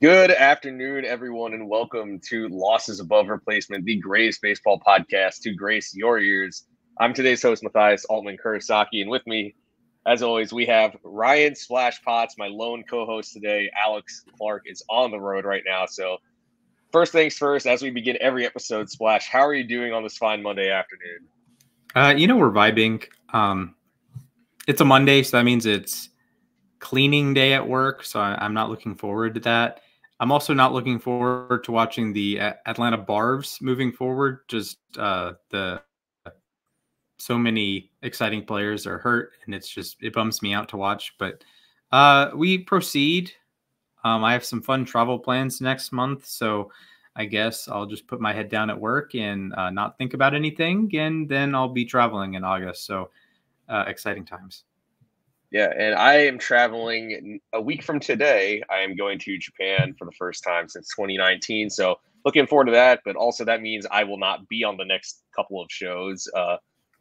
Good afternoon, everyone, and welcome to Losses Above Replacement, the greatest baseball podcast to grace your ears. I'm today's host, Matthias Altman Kurosaki, and with me, as always, we have Ryan Splash Potts, my lone co-host today. Alex Clark is on the road right now. So first things first, as we begin every episode, Splash, how are you doing on this fine Monday afternoon? We're vibing. It's a Monday, so that means it's cleaning day at work. So I'm not looking forward to that. I'm also not looking forward to watching the Atlanta Barbs moving forward. Just the so many exciting players are hurt, and it bums me out to watch. But we proceed. I have some fun travel plans next month, so I guess I'll just put my head down at work and not think about anything, and then I'll be traveling in August. So exciting times. Yeah, and I am traveling a week from today. I am going to Japan for the first time since 2019. So looking forward to that. But also that means I will not be on the next couple of shows.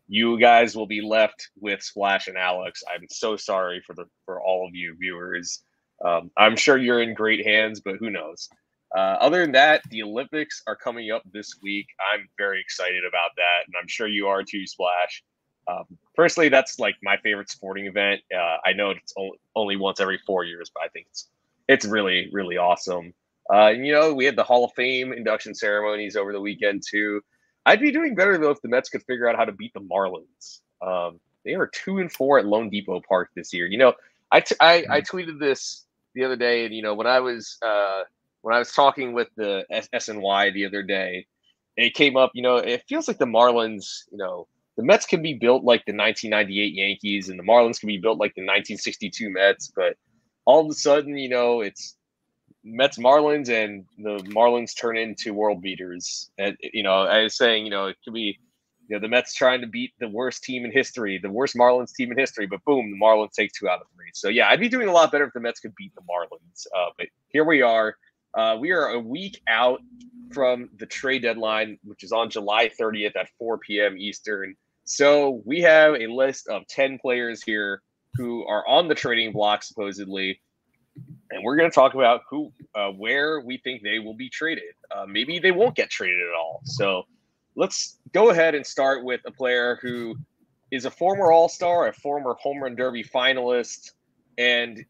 You guys will be left with Splash and Alex. I'm so sorry for all of you viewers. I'm sure you're in great hands, but who knows? Other than that, the Olympics are coming up this week. I'm very excited about that, and I'm sure you are too, Splash. Personally, that's like my favorite sporting event. I know it's only once every 4 years, but I think it's really, really awesome. We had the Hall of Fame induction ceremonies over the weekend too. I'd be doing better though if the Mets could figure out how to beat the Marlins. They were 2-4 at Lone Depot Park this year. I tweeted this the other day, and when I was talking with the SNY the other day, it came up. It feels like the Marlins. The Mets can be built like the 1998 Yankees, and the Marlins can be built like the 1962 Mets. But all of a sudden, it's Mets Marlins, and the Marlins turn into world beaters. And I was saying, it could be, the Mets trying to beat the worst team in history, the worst Marlins team in history, but boom, the Marlins take 2 out of 3. So yeah, I'd be doing a lot better if the Mets could beat the Marlins. But here we are. We are a week out from the trade deadline, which is on July 30th at 4 p.m. Eastern. So we have a list of 10 players here who are on the trading block, supposedly. And we're going to talk about where we think they will be traded. Maybe they won't get traded at all. So let's go ahead and start with a player who is a former All-Star, a former Home Run Derby finalist. And,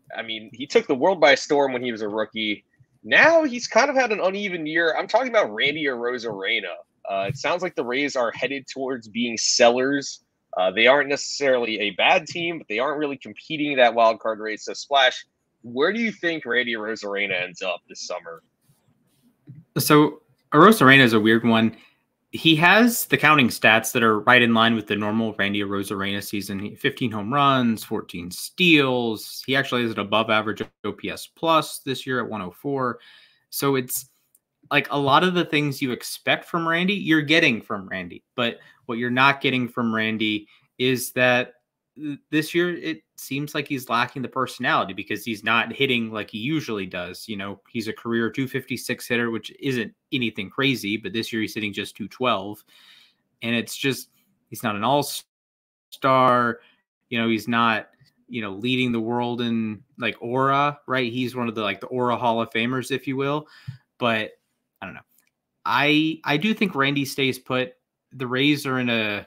he took the world by storm when he was a rookie. Now he's kind of had an uneven year. I'm talking about Randy Arozarena. It sounds like the Rays are headed towards being sellers. They aren't necessarily a bad team, but they aren't really competing in that wild card race. So, Splash, where do you think Randy Arozarena ends up this summer? So, Arozarena is a weird one. He has the counting stats that are right in line with the normal Randy Arozarena season. 15 home runs, 14 steals. He actually has an above average OPS plus this year at 104. So it's like a lot of the things you expect from Randy, you're getting from Randy. But what you're not getting from Randy is that this year it seems like he's lacking the personality because he's not hitting like he usually does. He's a career 256 hitter, which isn't anything crazy, but this year he's hitting just 212. And it's just, he's not an all-star. He's not, leading the world in like aura, right? He's one of the aura Hall of Famers, if you will. But I don't know. I do think Randy stays put. The Rays are in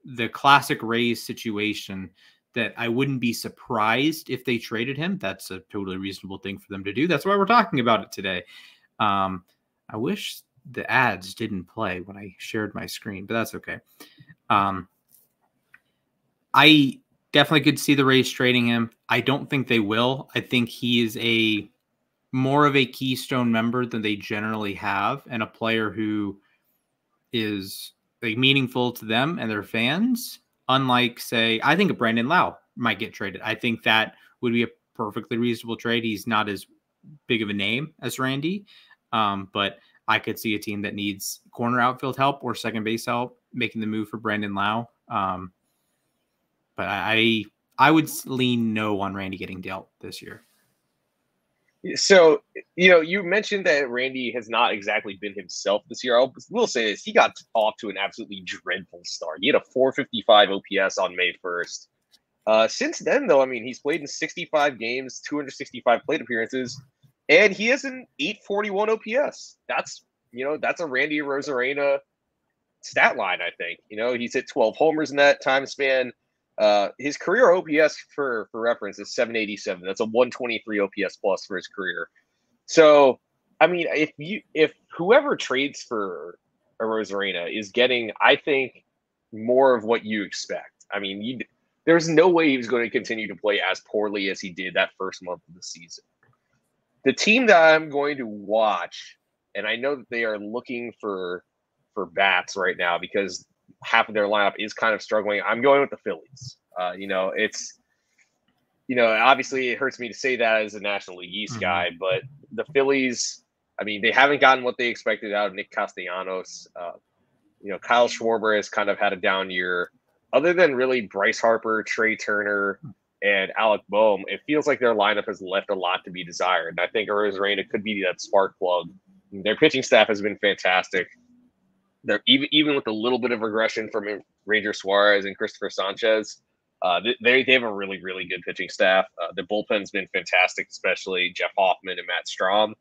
the classic Rays situation that I wouldn't be surprised if they traded him. That's a totally reasonable thing for them to do. That's why we're talking about it today. I wish the ads didn't play when I shared my screen, but that's okay. I definitely could see the Rays trading him. I don't think they will. I think he is more of a keystone member than they generally have, and a player who is meaningful to them and their fans. Unlike, say, I think a Brandon Lau might get traded. I think that would be a perfectly reasonable trade. He's not as big of a name as Randy, but I could see a team that needs corner outfield help or second base help making the move for Brandon Lau. But I would lean no on Randy getting dealt this year. So, you mentioned that Randy has not exactly been himself this year. I will say this. He got off to an absolutely dreadful start. He had a 455 OPS on May 1st. Since then, though, he's played in 65 games, 265 plate appearances, And he has an 841 OPS. That's a Randy Arozarena stat line, I think. He's hit 12 homers in that time span. His career OPS for reference is 787. That's a 123 OPS plus for his career. So, I mean, if whoever trades for Arozarena is getting, I think, more of what you expect. I mean, there's no way he was going to continue to play as poorly as he did that first month of the season. The team that I'm going to watch, and I know that they are looking for bats right now because half of their lineup is kind of struggling. I'm going with the Phillies. Obviously it hurts me to say that as a National League East guy, but the Phillies, I mean, they haven't gotten what they expected out of Nick Castellanos. Kyle Schwarber has kind of had a down year. Other than really Bryce Harper, Trey Turner, and Alec Boehm, it feels like their lineup has left a lot to be desired. And I think Arozarena could be that spark plug. Their pitching staff has been fantastic. They're even with a little bit of regression from Ranger Suarez and Christopher Sanchez. They have a really, really good pitching staff. The bullpen's been fantastic, especially Jeff Hoffman and Matt Strahm.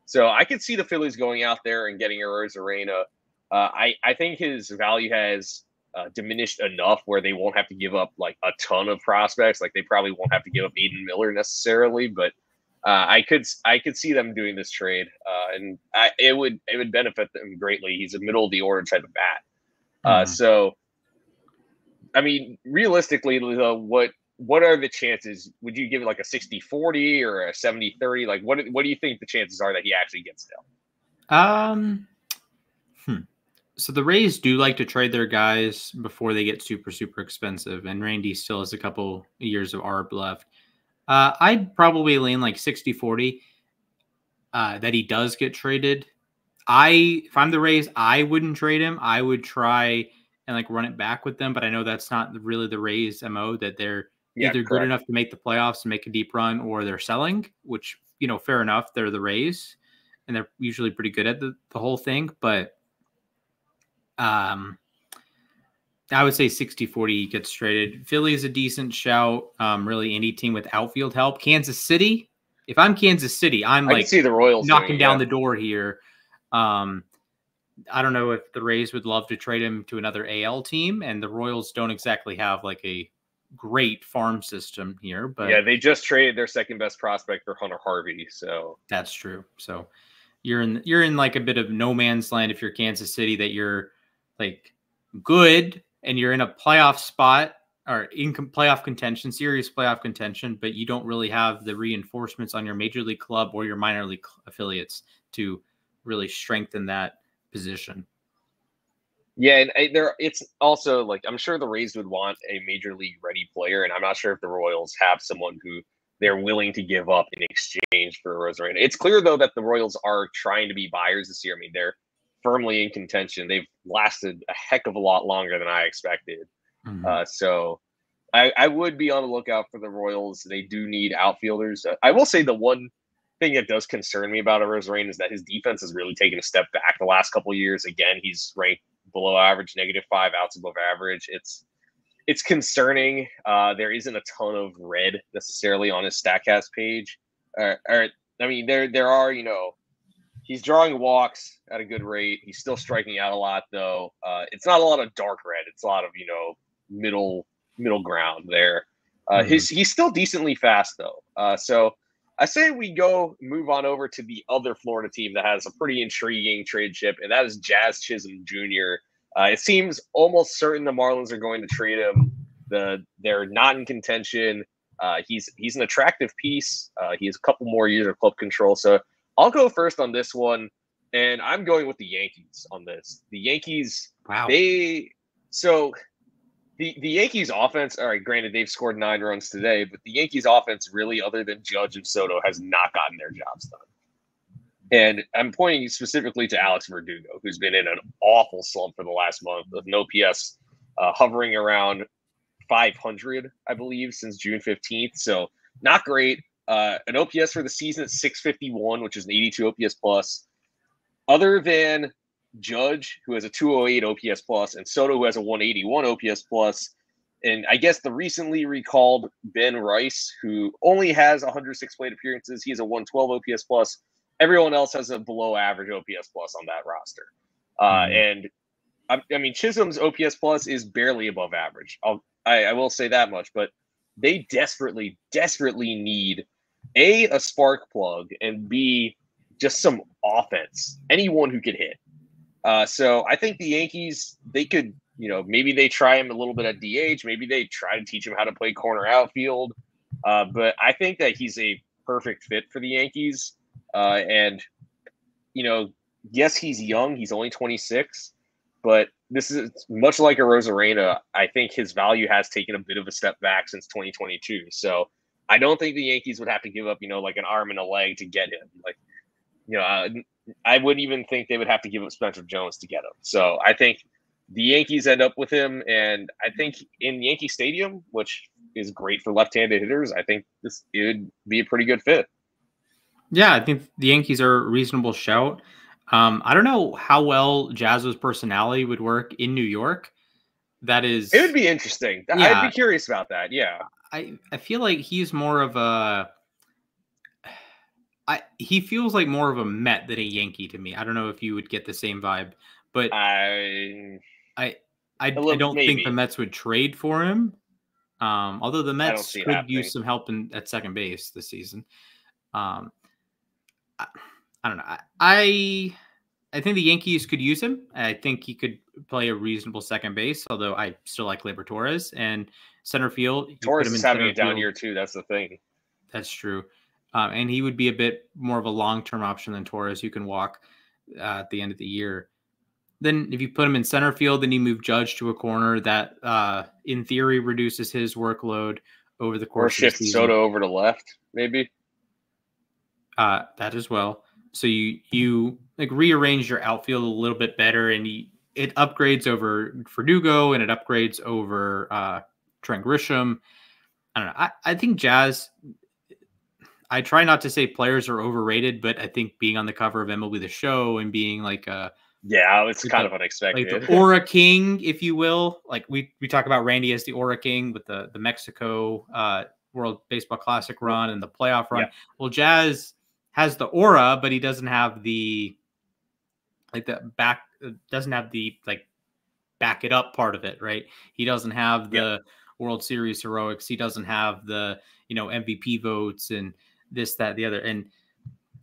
So I could see the Phillies going out there and getting Arozarena. I think his value has diminished enough where they won't have to give up like a ton of prospects. Like they probably won't have to give up Aiden Miller necessarily, but I could see them doing this trade, and it would benefit them greatly. He's a middle of the order type of bat. So, I mean, realistically, what are the chances? Would you give it like a 60-40 or a 70-30? Like, what do you think the chances are that he actually gets down? So the Rays do like to trade their guys before they get super, super expensive, and Randy still has a couple years of ARB left. I'd probably lean like 60-40 that he does get traded. If I'm the Rays, I wouldn't trade him. I would try and like run it back with them, but I know that's not really the Rays' MO, that they're either good enough to make the playoffs and make a deep run, or they're selling, which, fair enough. They're the Rays, and they're usually pretty good at the whole thing, but I would say 60-40 gets traded. Philly is a decent shout. Really, any team with outfield help. Kansas City. If I'm Kansas City, I can see the Royals knocking down the door here. I don't know if the Rays would love to trade him to another AL team, and the Royals don't exactly have like a great farm system here. But yeah, they just traded their second best prospect for Hunter Harvey, so that's true. So you're in like a bit of no man's land if you're Kansas City, that you're like good and you're in a playoff spot or in playoff contention, serious playoff contention, but you don't really have the reinforcements on your major league club or your minor league affiliates to really strengthen that position. Yeah, and it's also like, I'm sure the Rays would want a major league ready player, and I'm not sure if the Royals have someone who they're willing to give up in exchange for Arozarena. It's clear though that the Royals are trying to be buyers this year. I mean, they're firmly in contention. They've lasted a heck of a lot longer than I expected. So I would be on the lookout for the Royals. They do need outfielders. I will say the one thing that does concern me about Arozarena is that his defense has really taken a step back the last couple of years. Again, he's ranked below average, -5 outs above average. It's concerning. There isn't a ton of red necessarily on his StatCast page. I mean, there are, he's drawing walks at a good rate. He's still striking out a lot, though. It's not a lot of dark red. It's a lot of, middle ground there. He's still decently fast, though. So I say we move on over to the other Florida team that has a pretty intriguing trade chip, and that is Jazz Chisholm Jr. It seems almost certain the Marlins are going to trade him. They're not in contention. He's an attractive piece. He has a couple more years of club control. So I'll go first on this one, and I'm going with the Yankees on this. The Yankees, wow. The Yankees offense, all right, granted, they've scored 9 runs today, but the Yankees offense really, other than Judge and Soto, has not gotten their jobs done. And I'm pointing specifically to Alex Verdugo, who's been in an awful slump for the last month with an OPS hovering around 500, I believe, since June 15th. So not great. An OPS for the season at 651, which is an 82 OPS plus. Other than Judge, who has a 208 OPS plus, and Soto, who has a 181 OPS plus, And I guess the recently recalled Ben Rice, who only has 106 plate appearances, he has a 112 OPS plus. Everyone else has a below average OPS plus on that roster. And I mean, Chisholm's OPS plus is barely above average. I will say that much, but they desperately need a spark plug, and B, just some offense. Anyone who could hit. So I think the Yankees, they could, maybe they try him a little bit at DH. Maybe they try to teach him how to play corner outfield. But I think that he's a perfect fit for the Yankees. And, yes, he's young. He's only 26. But this is much like a Rosarena. I think his value has taken a bit of a step back since 2022. So I don't think the Yankees would have to give up, like an arm and a leg to get him. I wouldn't even think they would have to give up Spencer Jones to get him. So I think the Yankees end up with him. And I think in Yankee Stadium, which is great for left-handed hitters, I think it would be a pretty good fit. Yeah, I think the Yankees are a reasonable shout. I don't know how well Jazz's personality would work in New York. It would be interesting. Yeah, I'd be curious about that. Yeah. I feel like he's more of he feels like more of a Met than a Yankee to me. I don't know if you would get the same vibe, but I don't think the Mets would trade for him. Although the Mets could use some help at second base this season. I don't know. I think the Yankees could use him. I think he could play a reasonable second base, although I still like Gleyber Torres. And center field, Torres is having a down year too. That's the thing. That's true. And he would be a bit more of a long-term option than Torres, who can walk at the end of the year. Then if you put him in center field, then you move Judge to a corner that, in theory, reduces his workload over the course of the season. Or shift Soto over to left, maybe. That as well. So you like rearrange your outfield a little bit better, and it upgrades over Verdugo, and it upgrades over Trent Grisham. I don't know. I think Jazz. I try not to say players are overrated, but I think being on the cover of MLB The Show and being like it's kind of unexpected. Like the Aura King, if you will. Like we talk about Randy as the Aura King with the Mexico World Baseball Classic run and the playoff run. Yeah. Well, Jazz has the aura, but he doesn't have the back it up part of it, right? He doesn't have the World Series heroics. He doesn't have the MVP votes and this, that, the other, and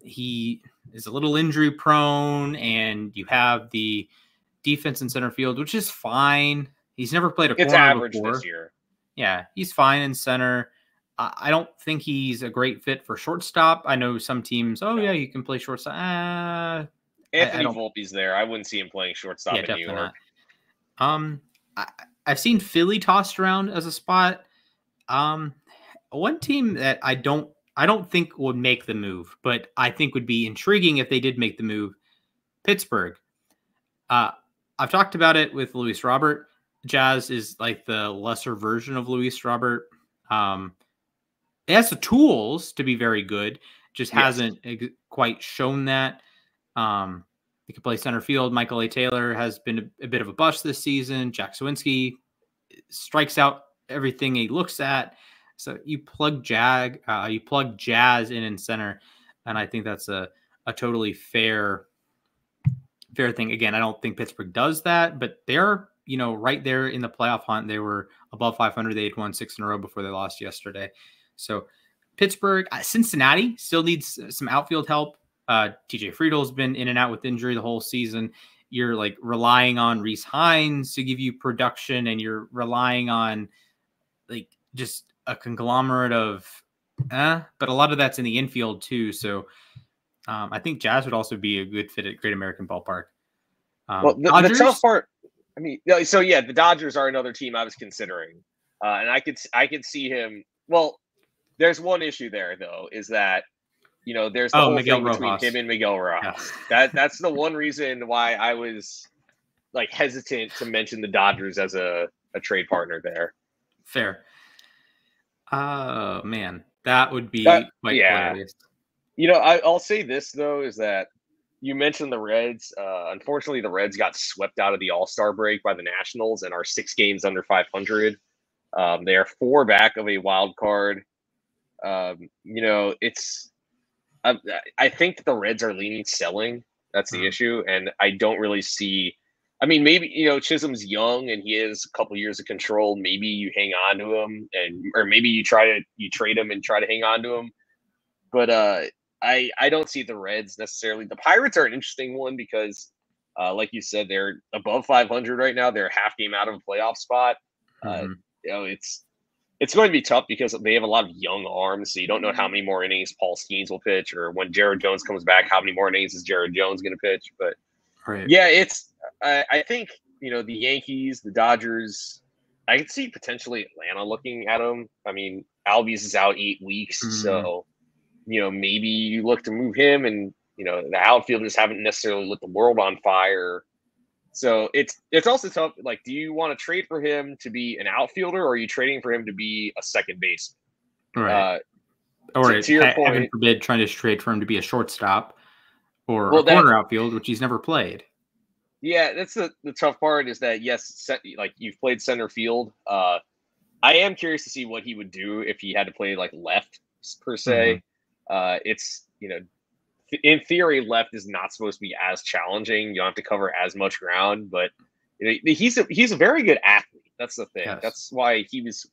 he is a little injury prone. And you have the defense in center field, which is fine. He's never played a corner average before. This year. Yeah, he's fine in center. I don't think he's a great fit for shortstop. I know some teams, yeah, you can play shortstop. Anthony Volpe's there. I wouldn't see him playing shortstop in New York. Not. I've seen Philly tossed around as a spot. One team that I don't think would make the move, but I think would be intriguing if they did make the move, Pittsburgh. I've talked about it with Luis Robert. Jazz is like the lesser version of Luis Robert. It has the tools to be very good, just hasn't quite shown that. He can play center field. Michael A. Taylor has been a bit of a bust this season. Jack Sawinski strikes out everything he looks at. So you plug Jazz in center, and I think that's a totally fair thing. Again, I don't think Pittsburgh does that, but they're right there in the playoff hunt. They were above 500. They had won 6 in a row before they lost yesterday. So Pittsburgh, Cincinnati still needs some outfield help. TJ Friedel's been in and out with injury the whole season. You're like relying on Rhys Hines to give you production, and you're relying on like just a conglomerate of, but a lot of that's in the infield too. So I think Jazz would also be a good fit at Great American Ballpark. Well, the tough part, I mean, so yeah, the Dodgers are another team I was considering, and I could see him. Well, there's one issue there though, is that there's the whole Miguel thing Rojas. between him and Miguel Rojas. Yeah. That's the one reason why I was like hesitant to mention the Dodgers as a trade partner there. Fair. Man, that would be quite hilarious. I'll say this though, is that you mentioned the Reds. Unfortunately, the Reds got swept out of the All-Star break by the Nationals and are 6 games under 500. They are 4 back of a wild card. It's I think the Reds are leaning selling. That's the issue, and I don't really see. I mean, maybe Chisholm's young and he has a couple years of control. Maybe you hang on to him, or maybe you trade him and try to hang on to him. But I don't see the Reds necessarily. The Pirates are an interesting one because, like you said, they're above 500 right now. They're a half game out of a playoff spot. It's going to be tough because they have a lot of young arms, so you don't know how many more innings Paul Skeens will pitch, or when Jared Jones comes back, how many more innings is Jared Jones going to pitch? But yeah, I think the Yankees, the Dodgers. I could see potentially Atlanta looking at them. I mean, Albies is out 8 weeks, so maybe you look to move him, and the outfielders haven't necessarily lit the world on fire. So it's also tough. Like, do you want to trade for him to be an outfielder, or are you trading for him to be a second baseman? Right. Or to your point, heaven forbid, trying to trade for him to be a shortstop or a corner outfield, which he's never played. Yeah, that's the tough part is that, yes, like you've played center field. I am curious to see what he would do if he had to play like left per se. It's in theory, left is not supposed to be as challenging. You don't have to cover as much ground, but he's a very good athlete. That's the thing. Yes. That's why he was,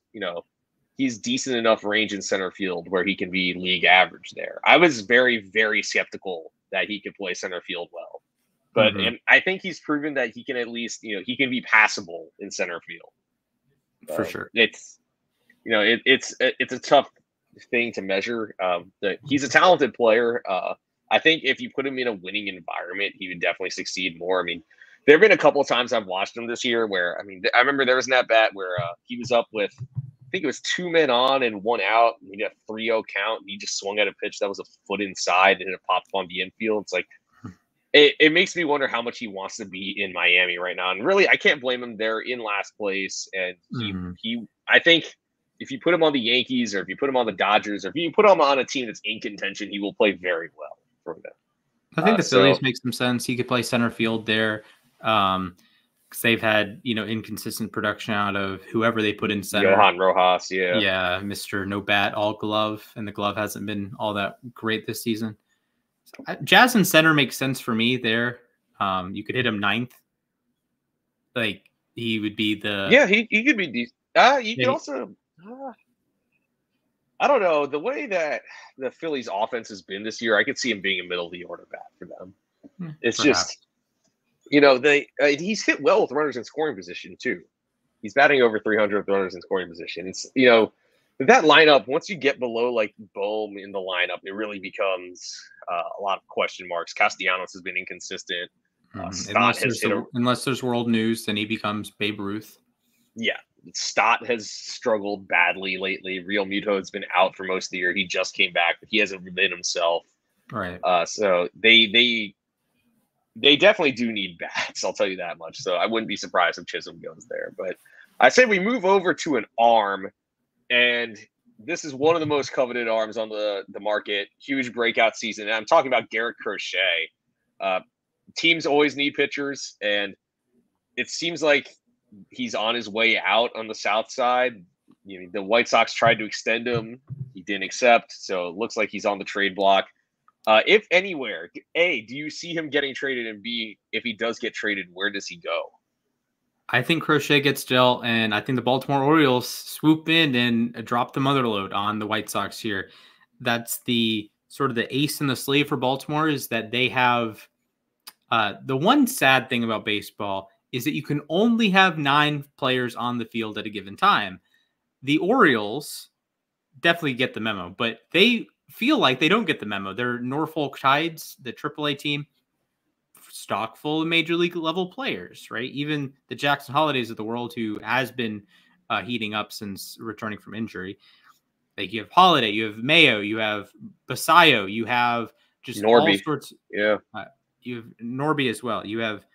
he's decent enough range in center field where he can be league average there. I was very, very skeptical that he could play center field well, but and I think he's proven that he can at least, he can be passable in center field. For sure. It's, it's a tough thing to measure. He's a talented player. I think if you put him in a winning environment, he would definitely succeed more. I mean, there have been a couple of times I've watched him this year where, I remember there was an at-bat where he was up with, I think it was 2 men on and 1 out. And he got a 3-0 count. And he just swung at a pitch that was a foot inside and it popped on the infield. It's like, it makes me wonder how much he wants to be in Miami right now. And really, I can't blame him. They're in last place. And I think if you put him on the Yankees, or if you put him on the Dodgers, or if you put him on a team that's in contention, he will play very well for them. I think the Phillies make some sense. He could play center field there because they've had inconsistent production out of whoever they put in center. Johan Rojas, yeah, Mr. No Bat, all glove, and the glove hasn't been all that great this season. Jazz and center makes sense for me there. You could hit him 9th. Like he would be he could be decent. You could also. I don't know. The way that the Phillies offense has been this year, I could see him being a middle of the order bat for them. It's perhaps. Just, he's hit well with runners in scoring position too. He's batting over 300 with runners in scoring position. It's, that lineup, once you get below like Bohm in the lineup, it really becomes a lot of question marks. Castellanos has been inconsistent. Unless there's world news, then he becomes Babe Ruth. Yeah. Stott has struggled badly lately. Real Muto has been out for most of the year. He just came back, but he hasn't been himself. Right. So they definitely do need bats. I'll tell you that much. So I wouldn't be surprised if Chisholm goes there. But I say we move over to an arm, and this is one of the most coveted arms on the market. Huge breakout season. And I'm talking about Garrett Crochet. Teams always need pitchers, and it seems like he's on his way out on the south side. The White Sox tried to extend him. He didn't accept. So it looks like he's on the trade block. If anywhere, A, do you see him getting traded? And B, if he does get traded, where does he go? I think Crochet gets dealt, and I think the Baltimore Orioles swoop in and drop the motherload on the White Sox here. That's the sort of the ace in the sleeve for Baltimore, is that they have the one sad thing about baseball is that you can only have 9 players on the field at a given time. The Orioles definitely get the memo, but they feel like they don't get the memo. They're Norfolk Tides, the AAA team, stock full of major league level players, right? Even the Jackson Holidays of the world, who has been heating up since returning from injury. Like you have Holiday, you have Mayo, you have Basayo, you have just Norby. All sorts. Yeah. You have Norby as well. You have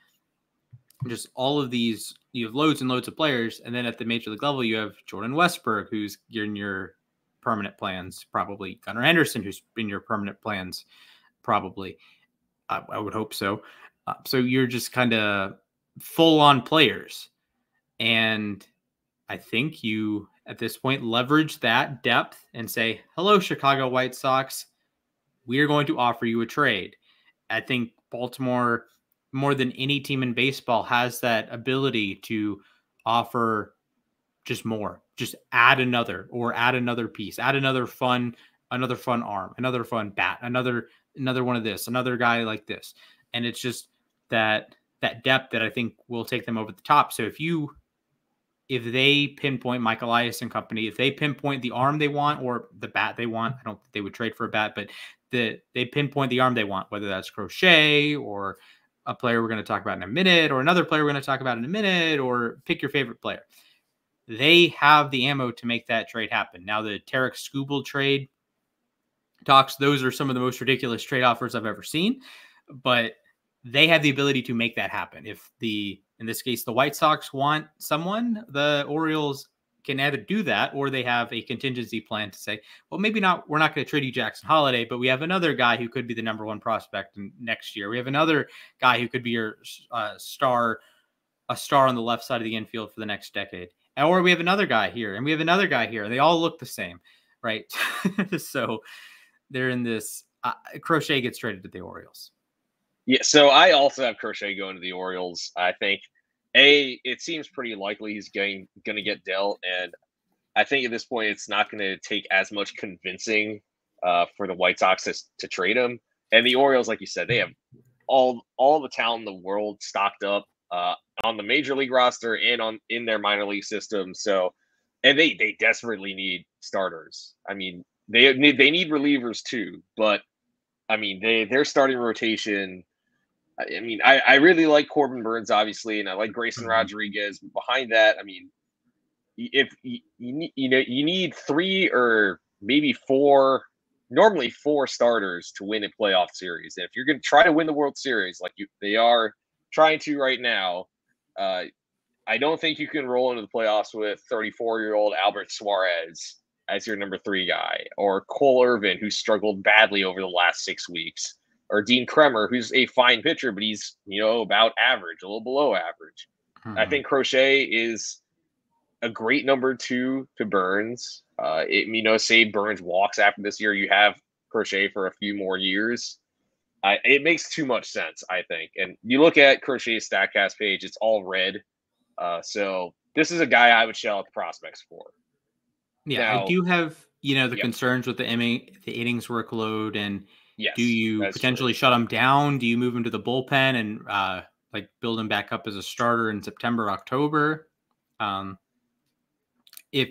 just all of these, you have loads and loads of players. And then at the major league level, you have Jordan Westberg, who's in your permanent plans, probably. Gunnar Henderson, who's in your permanent plans, probably. I would hope so. So you're just kind of full on players. And I think you at this point, leverage that depth and say, hello, Chicago White Sox, we are going to offer you a trade. I think Baltimore, more than any team in baseball, has that ability to offer just more, just add another piece, add another fun arm, another fun bat, another one of this, another guy like this. And it's just that depth that I think will take them over the top. So if they pinpoint Mike Elias and company, if they pinpoint the arm they want or the bat they want, I don't think they would trade for a bat, but they pinpoint the arm they want, whether that's Crochet or a player we're going to talk about in a minute, or another player we're going to talk about in a minute, or pick your favorite player. They have the ammo to make that trade happen. Now, the Tarek Skubal trade talks, those are some of the most ridiculous trade offers I've ever seen, but they have the ability to make that happen. If in this case, the White Sox want someone, the Orioles can either do that, or they have a contingency plan to say, well, maybe not, we're not going to trade you Jackson Holiday, but we have another guy who could be the number one prospect next year. We have another guy who could be your star on the left side of the infield for the next decade. Or we have another guy here, and we have another guy here. They all look the same, right? So they're in this. Crochet gets traded to the Orioles. Yeah, so I also have Crochet going to the Orioles. I think, it seems pretty likely he's going to get dealt, and I think at this point it's not going to take as much convincing for the White Sox to trade him. And the Orioles, like you said, they have all the talent in the world stocked up on the major league roster and in their minor league system. So, and they desperately need starters. I mean, they need relievers too, but I mean, their starting rotation. I mean, I really like Corbin Burns, obviously, and I like Grayson Rodriguez. But behind that, I mean, if you need 3 or maybe 4, normally 4 starters to win a playoff series. And if you're going to try to win the World Series like they are trying to right now, I don't think you can roll into the playoffs with 34-year-old Albert Suarez as your number 3 guy, or Cole Irvin, who struggled badly over the last 6 weeks, or Dean Kremer, who's a fine pitcher, but he's, about average, a little below average. I think Crochet is a great number 2 to Burns. Say Burns walks after this year, you have Crochet for a few more years. It makes too much sense, I think. And you look at Crochet's StatCast page, it's all red. So this is a guy I would shell out the prospects for. Yeah, now, I do have, the concerns with the innings workload, and do you potentially shut him down? Do you move him to the bullpen and build him back up as a starter in September, October? If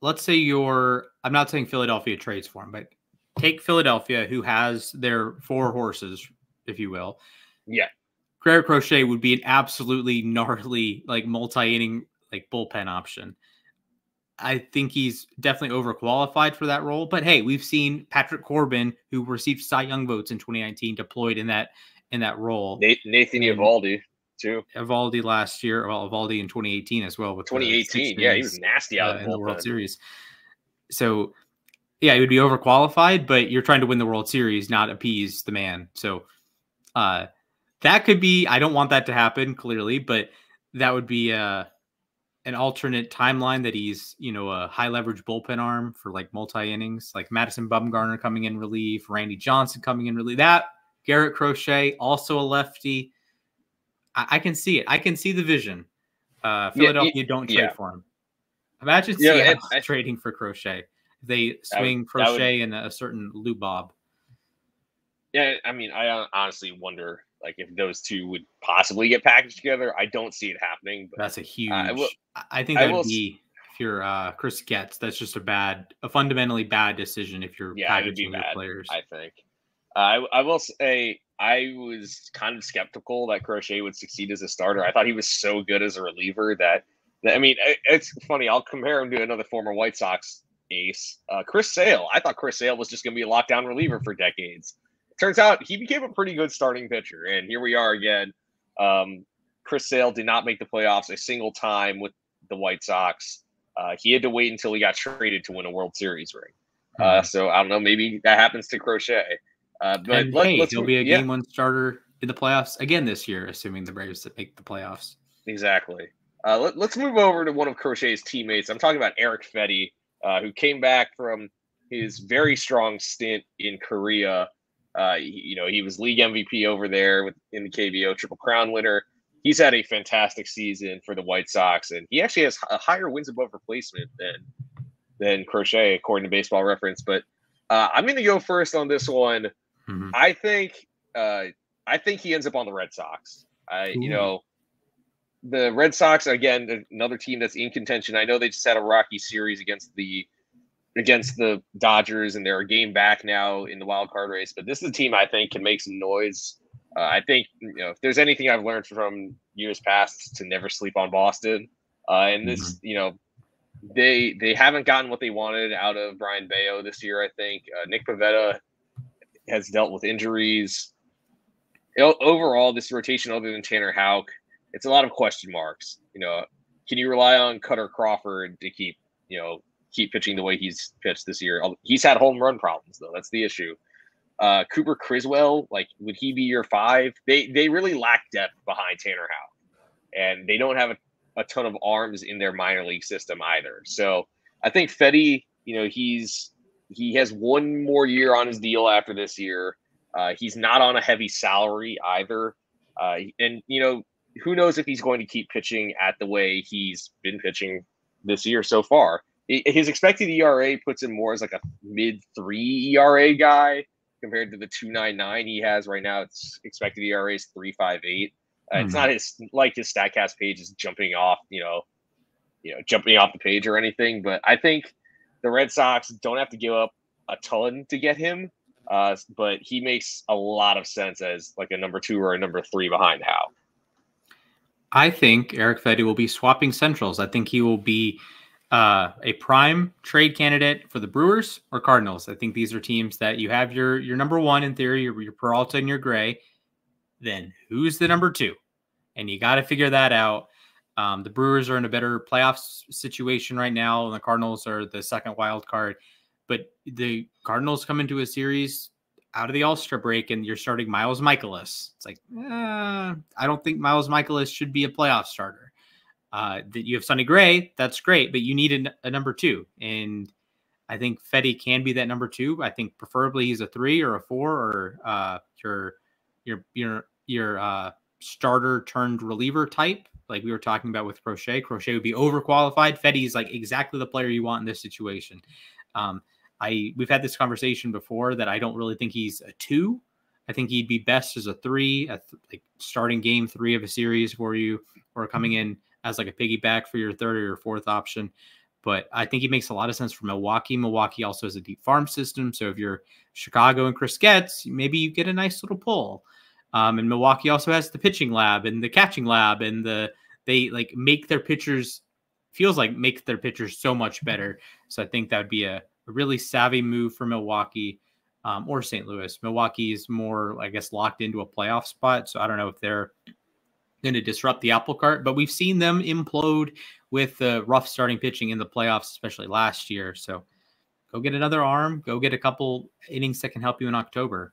let's say I'm not saying Philadelphia trades for him, but take Philadelphia, who has their 4 horses, if you will. Yeah. Garrett Crochet would be an absolutely gnarly, multi-inning, bullpen option. I think he's definitely overqualified for that role. But hey, we've seen Patrick Corbin, who received Cy Young votes in 2019, deployed in that role. Nathan Eovaldi too. Eovaldi last year, Eovaldi in 2018 as well. With 2018, he was nasty out in the World Series. So yeah, he would be overqualified, but you're trying to win the World Series, not appease the man. So that could be. I don't want that to happen, clearly, but that would be an alternate timeline that he's, a high leverage bullpen arm for multi innings, like Madison Bumgarner coming in relief, Randy Johnson coming in relief. That Garrett Crochet, also a lefty. I can see it. I can see the vision. Philadelphia don't trade for him. Imagine Seattle trading for Crochet. They swing Crochet in a certain Lubob. Yeah, I mean, I honestly wonder if those two would possibly get packaged together. I don't see it happening. But that's a huge. I think that would be, if you're Chris Getz, that's just a fundamentally bad decision if you're packaging your players. I think. I will say I was kind of skeptical that Crochet would succeed as a starter. I thought he was so good as a reliever that I mean, it's funny. I'll compare him to another former White Sox ace, Chris Sale. I thought Chris Sale was just going to be a lockdown reliever for decades. Turns out he became a pretty good starting pitcher, and here we are again. Chris Sale did not make the playoffs a single time with the White Sox. He had to wait until he got traded to win a World Series ring. So I don't know, maybe that happens to Crochet. But he'll be a game 1 starter in the playoffs again this year, assuming the Braves that make the playoffs. Exactly. Let's move over to one of Crochet's teammates. I'm talking about Eric Fetty, who came back from his very strong stint in Korea. He was league MVP over there in the KBO, Triple Crown winner. He's had a fantastic season for the White Sox, and he actually has a higher wins above replacement than Crochet, according to Baseball Reference. But I'm going to go first on this one. Mm-hmm. I think he ends up on the Red Sox. The Red Sox, again, another team that's in contention. I know they just had a rocky series against the Dodgers, and they're a game back now in the wild card race. But this is a team I think can make some noise. I think if there's anything I've learned from years past, it's to never sleep on Boston. And this, they haven't gotten what they wanted out of Brian Bayo this year. I think Nick Pivetta has dealt with injuries. Overall, this rotation, other than Tanner Houck, it's a lot of question marks. Can you rely on Cutter Crawford to keep pitching the way he's pitched this year? He's had home run problems, though. That's the issue. Cooper Criswell, would he be your 5? They really lack depth behind Tanner Houck, and they don't have a ton of arms in their minor league system either. So I think Fetty, he has one more year on his deal after this year. He's not on a heavy salary either. And who knows if he's going to keep pitching at the way he's been pitching this year so far. His expected ERA puts him more as like a mid-3 ERA guy compared to the 2.99 he has right now. It's expected ERA is 3.58. It's not his Statcast page is jumping off the page or anything. But I think the Red Sox don't have to give up a ton to get him. But he makes a lot of sense as like a number 2 or a number 3 behind Howe. I think Eric Fetty will be swapping centrals. I think he will be a prime trade candidate for the Brewers or Cardinals. I think these are teams that you have your number 1 in theory, your Peralta and your Gray. Then who's the number 2? And you got to figure that out. The Brewers are in a better playoff situation right now, and the Cardinals are the second wild card. But the Cardinals come into a series out of the All-Star break, and you're starting Miles Michaelis. It's like, I don't think Miles Michaelis should be a playoff starter. That you have Sonny Gray, that's great, but you need a number 2. And I think Fetty can be that number 2. I think preferably he's a 3 or a 4 or your starter turned reliever type, like we were talking about with Crochet. Crochet would be overqualified. Fetty's like exactly the player you want in this situation. We've had this conversation before that I don't really think he's a 2. I think he'd be best as a 3, like starting game 3 of a series for you, or coming in as like a piggyback for your 3rd or your 4th option. But I think he makes a lot of sense for Milwaukee. Milwaukee also has a deep farm system. So if you're Chicago and Chris Getz, maybe you get a nice little pull. And Milwaukee also has the pitching lab and the catching lab, and they make their pitchers so much better. So I think that would be a really savvy move for Milwaukee or St. Louis. Milwaukee is more, I guess, locked into a playoff spot. So I don't know if they're going to disrupt the apple cart, but we've seen them implode with the rough starting pitching in the playoffs, especially last year. So go get another arm, go get a couple innings that can help you in October.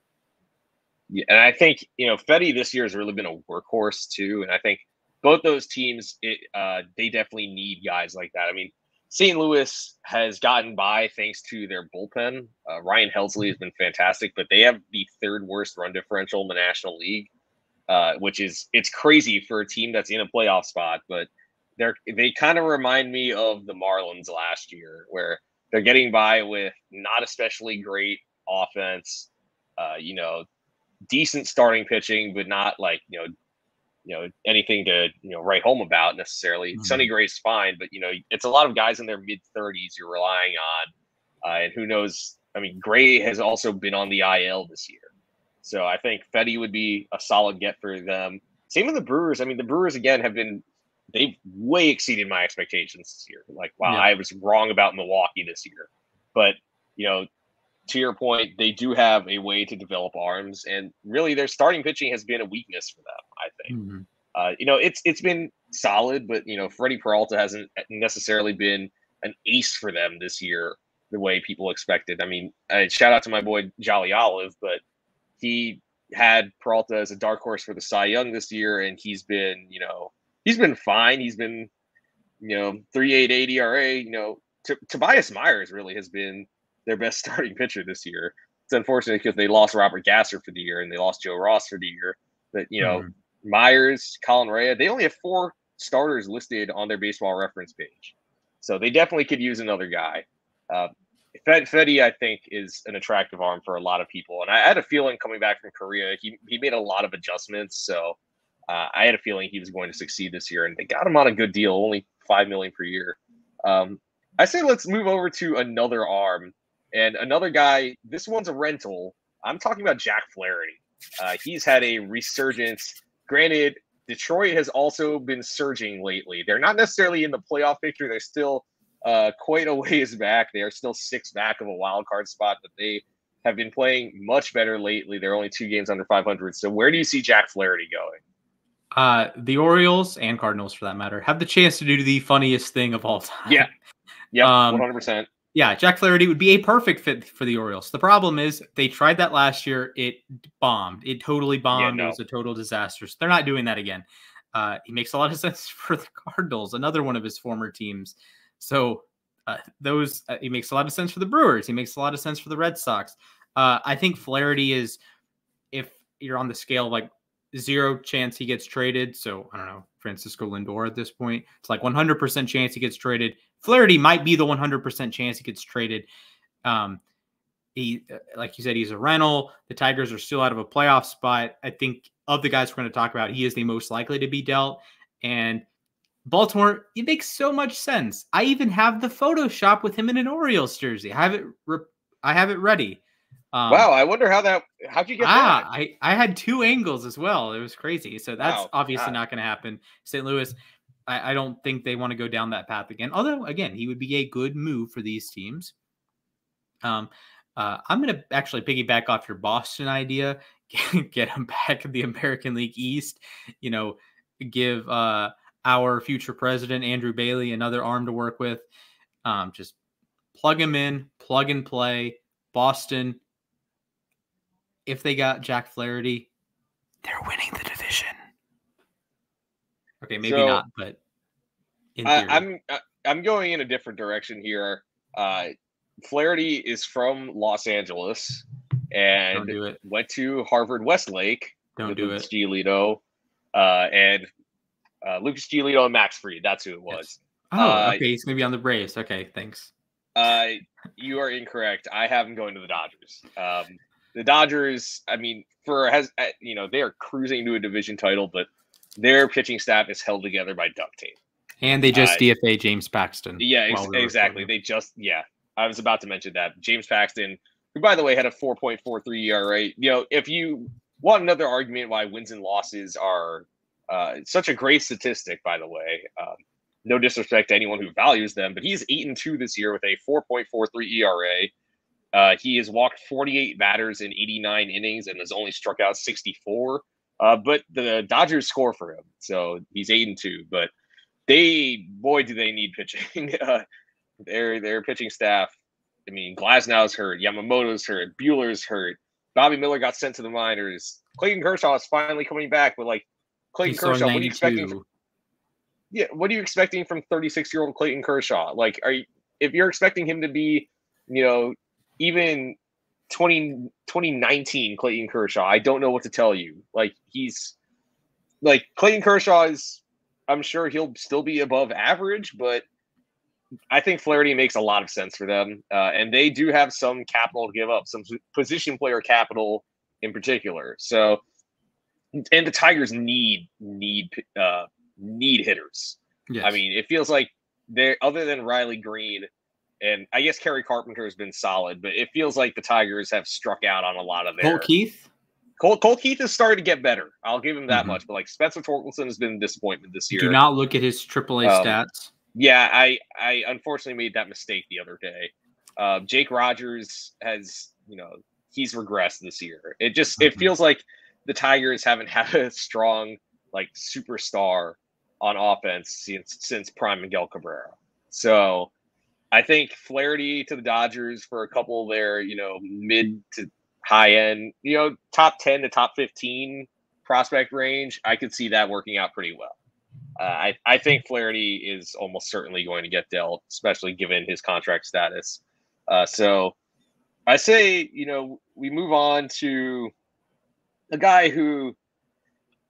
Yeah, and I think, Fetty this year has really been a workhorse too. And I think both those teams, they definitely need guys like that. I mean, St. Louis has gotten by thanks to their bullpen. Ryan Helsley has been fantastic, but they have the 3rd worst run differential in the National League, it's crazy for a team that's in a playoff spot. But they kind of remind me of the Marlins last year, where they're getting by with not especially great offense, decent starting pitching, but not like, anything to, write home about necessarily. Mm-hmm. Sonny Gray's fine, but, it's a lot of guys in their mid-30s you're relying on. And who knows? I mean, Gray has also been on the IL this year. So I think Fetty would be a solid get for them. Same with the Brewers. I mean, the Brewers, again, they've way exceeded my expectations this year. Like, wow, yeah. I was wrong about Milwaukee this year. But, to your point, they do have a way to develop arms, and really their starting pitching has been a weakness for them, I think. Mm-hmm. It's been solid, but, Freddie Peralta hasn't necessarily been an ace for them this year the way people expected. I mean, shout out to my boy Jolly Olive, but he had Peralta as a dark horse for the Cy Young this year, and he's been fine. He's been 3.88 ERA. Tobias Myers really has been their best starting pitcher this year. It's unfortunate because they lost Robert Gasser for the year and they lost Joe Ross for the year. But, Myers, Colin Rea, they only have 4 starters listed on their baseball reference page. So they definitely could use another guy. Fetty, I think, is an attractive arm for a lot of people. And I had a feeling coming back from Korea, he made a lot of adjustments. So I had a feeling he was going to succeed this year. And they got him on a good deal, only $5 million per year. I say let's move over to another arm. And another guy, this one's a rental. I'm talking about Jack Flaherty. He's had a resurgence. Granted, Detroit has also been surging lately. They're not necessarily in the playoff picture. They're still quite a ways back. They are still 6 back of a wild card spot, but they have been playing much better lately. They're only 2 games under 500. So where do you see Jack Flaherty going? The Orioles and Cardinals, for that matter, have the chance to do the funniest thing of all time. Yeah. Yep, 100%. Yeah, Jack Flaherty would be a perfect fit for the Orioles. The problem is they tried that last year. It bombed. It totally bombed. Yeah, no. It was a total disaster. So they're not doing that again. He makes a lot of sense for the Cardinals, another one of his former teams. So he makes a lot of sense for the Brewers. He makes a lot of sense for the Red Sox. I think Flaherty is, if you're on the scale of like 0 chance he gets traded. So I don't know, Francisco Lindor at this point, it's like 100% chance he gets traded. Flaherty might be the 100% chance he gets traded. He, like you said, he's a rental. The Tigers are still out of a playoff spot. I think of the guys we're going to talk about, he is the most likely to be dealt. And Baltimore, it makes so much sense. I even have the Photoshop with him in an Orioles jersey. I have it ready. Wow, I wonder how'd you get that? I had 2 angles as well. It was crazy. So that's obviously not going to happen. St. Louis, I don't think they want to go down that path again. Although, again, he would be a good move for these teams. I'm going to actually piggyback off your Boston idea. Get him back in the American League East. Give our future president, Andrew Bailey, another arm to work with. Just plug him in, plug and play. Boston, if they got Jack Flaherty, they're winning the division. Okay, maybe not, but in theory. I'm going in a different direction here. Flaherty is from Los Angeles and went to Harvard Westlake. Don't do Lucas it. Giolito, and Lucas Giolito and Max Fried. That's who it was. Yes. Oh, okay. He's going to be on the Braves. Okay, thanks. You are incorrect. I have him going to the Dodgers. The Dodgers, I mean, they are cruising to a division title, but their pitching staff is held together by duct tape. And they just DFA James Paxton. Yeah, exactly. I was about to mention that. James Paxton, who, by the way, had a 4.43 ERA. If you want another argument why wins and losses are such a great statistic, by the way, no disrespect to anyone who values them, but he's 8-2 this year with a 4.43 ERA. He has walked 48 batters in 89 innings and has only struck out 64. But the Dodgers score for him, so he's 8-2. But boy, do they need pitching. Their pitching staff. I mean, Glasnow's hurt, Yamamoto's hurt, Buehler's hurt. Bobby Miller got sent to the minors. Clayton Kershaw is finally coming back, but Clayton Kershaw, what are you expecting? What are you expecting from 36-year-old Clayton Kershaw? If you're expecting him to be, even 2019 Clayton Kershaw, I don't know what to tell you. Clayton Kershaw is, I'm sure he'll still be above average, but I think Flaherty makes a lot of sense for them. And they do have some capital to give up, some position player capital in particular. So, and the Tigers need hitters. Yes. I mean, it feels like they're, other than Riley Green, and I guess Kerry Carpenter has been solid, but it feels like the Tigers have struck out on a lot of their. Colt Keith? Colt Keith has started to get better. I'll give him that much. But Spencer Torkelson has been a disappointment this year. Do not look at his AAA stats. Yeah, I unfortunately made that mistake the other day. Jake Rogers has, he's regressed this year. It feels like the Tigers haven't had a strong superstar on offense since Prime Miguel Cabrera. So I think Flaherty to the Dodgers for a couple of their, mid to high end, top 10 to top 15 prospect range, I could see that working out pretty well. I think Flaherty is almost certainly going to get dealt, especially given his contract status. So I say, we move on to a guy who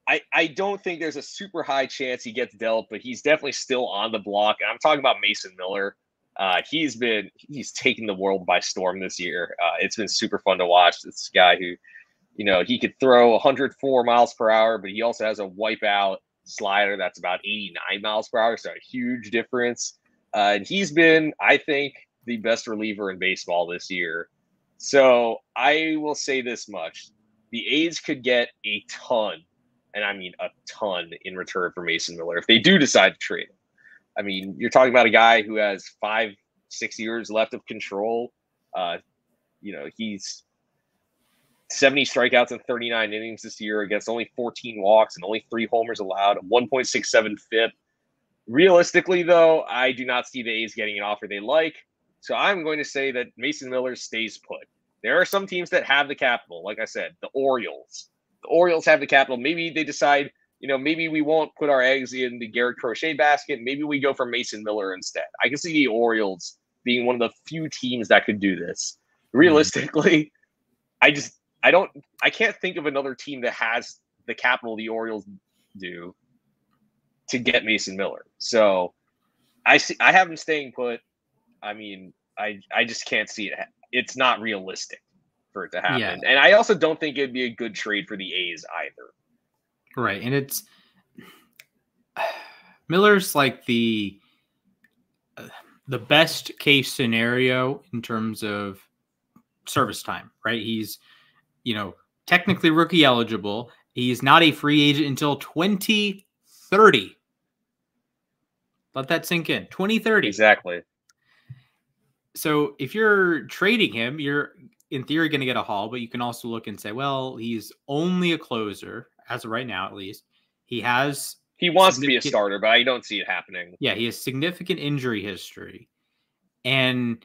I don't think there's a super high chance he gets dealt, but he's definitely still on the block. I'm talking about Mason Miller. He's taken the world by storm this year. It's been super fun to watch. This guy who, he could throw 104 miles per hour, but he also has a wipeout slider that's about 89 miles per hour, so a huge difference. And he's been, I think, the best reliever in baseball this year. So I will say this much. The A's could get a ton, and I mean a ton, in return for Mason Miller if they do decide to trade him. I mean, you're talking about a guy who has 5-6 years left of control. He's 70 strikeouts in 39 innings this year against only 14 walks and only 3 homers allowed, a 1.67 FIP. Realistically, though, I do not see the A's getting an offer they like. So I'm going to say that Mason Miller stays put. There are some teams that have the capital. Like I said, the Orioles. The Orioles have the capital. Maybe they decide, maybe we won't put our eggs in the Garrett Crochet basket. Maybe we go for Mason Miller instead. I can see the Orioles being one of the few teams that could do this. Realistically, I can't think of another team that has the capital the Orioles do to get Mason Miller. So I have him staying put. I mean, I just can't see it. It's not realistic for it to happen. Yeah. And I also don't think it'd be a good trade for the A's either. Right. And it's Miller's like the best case scenario in terms of service time, right? He's, technically rookie eligible. He's not a free agent until 2030. Let that sink in. 2030. Exactly. So if you're trading him, you're in theory going to get a haul, but you can also look and say, well, he's only a closer as of right now, at least. He wants to be a starter, but I don't see it happening. Yeah, he has significant injury history. And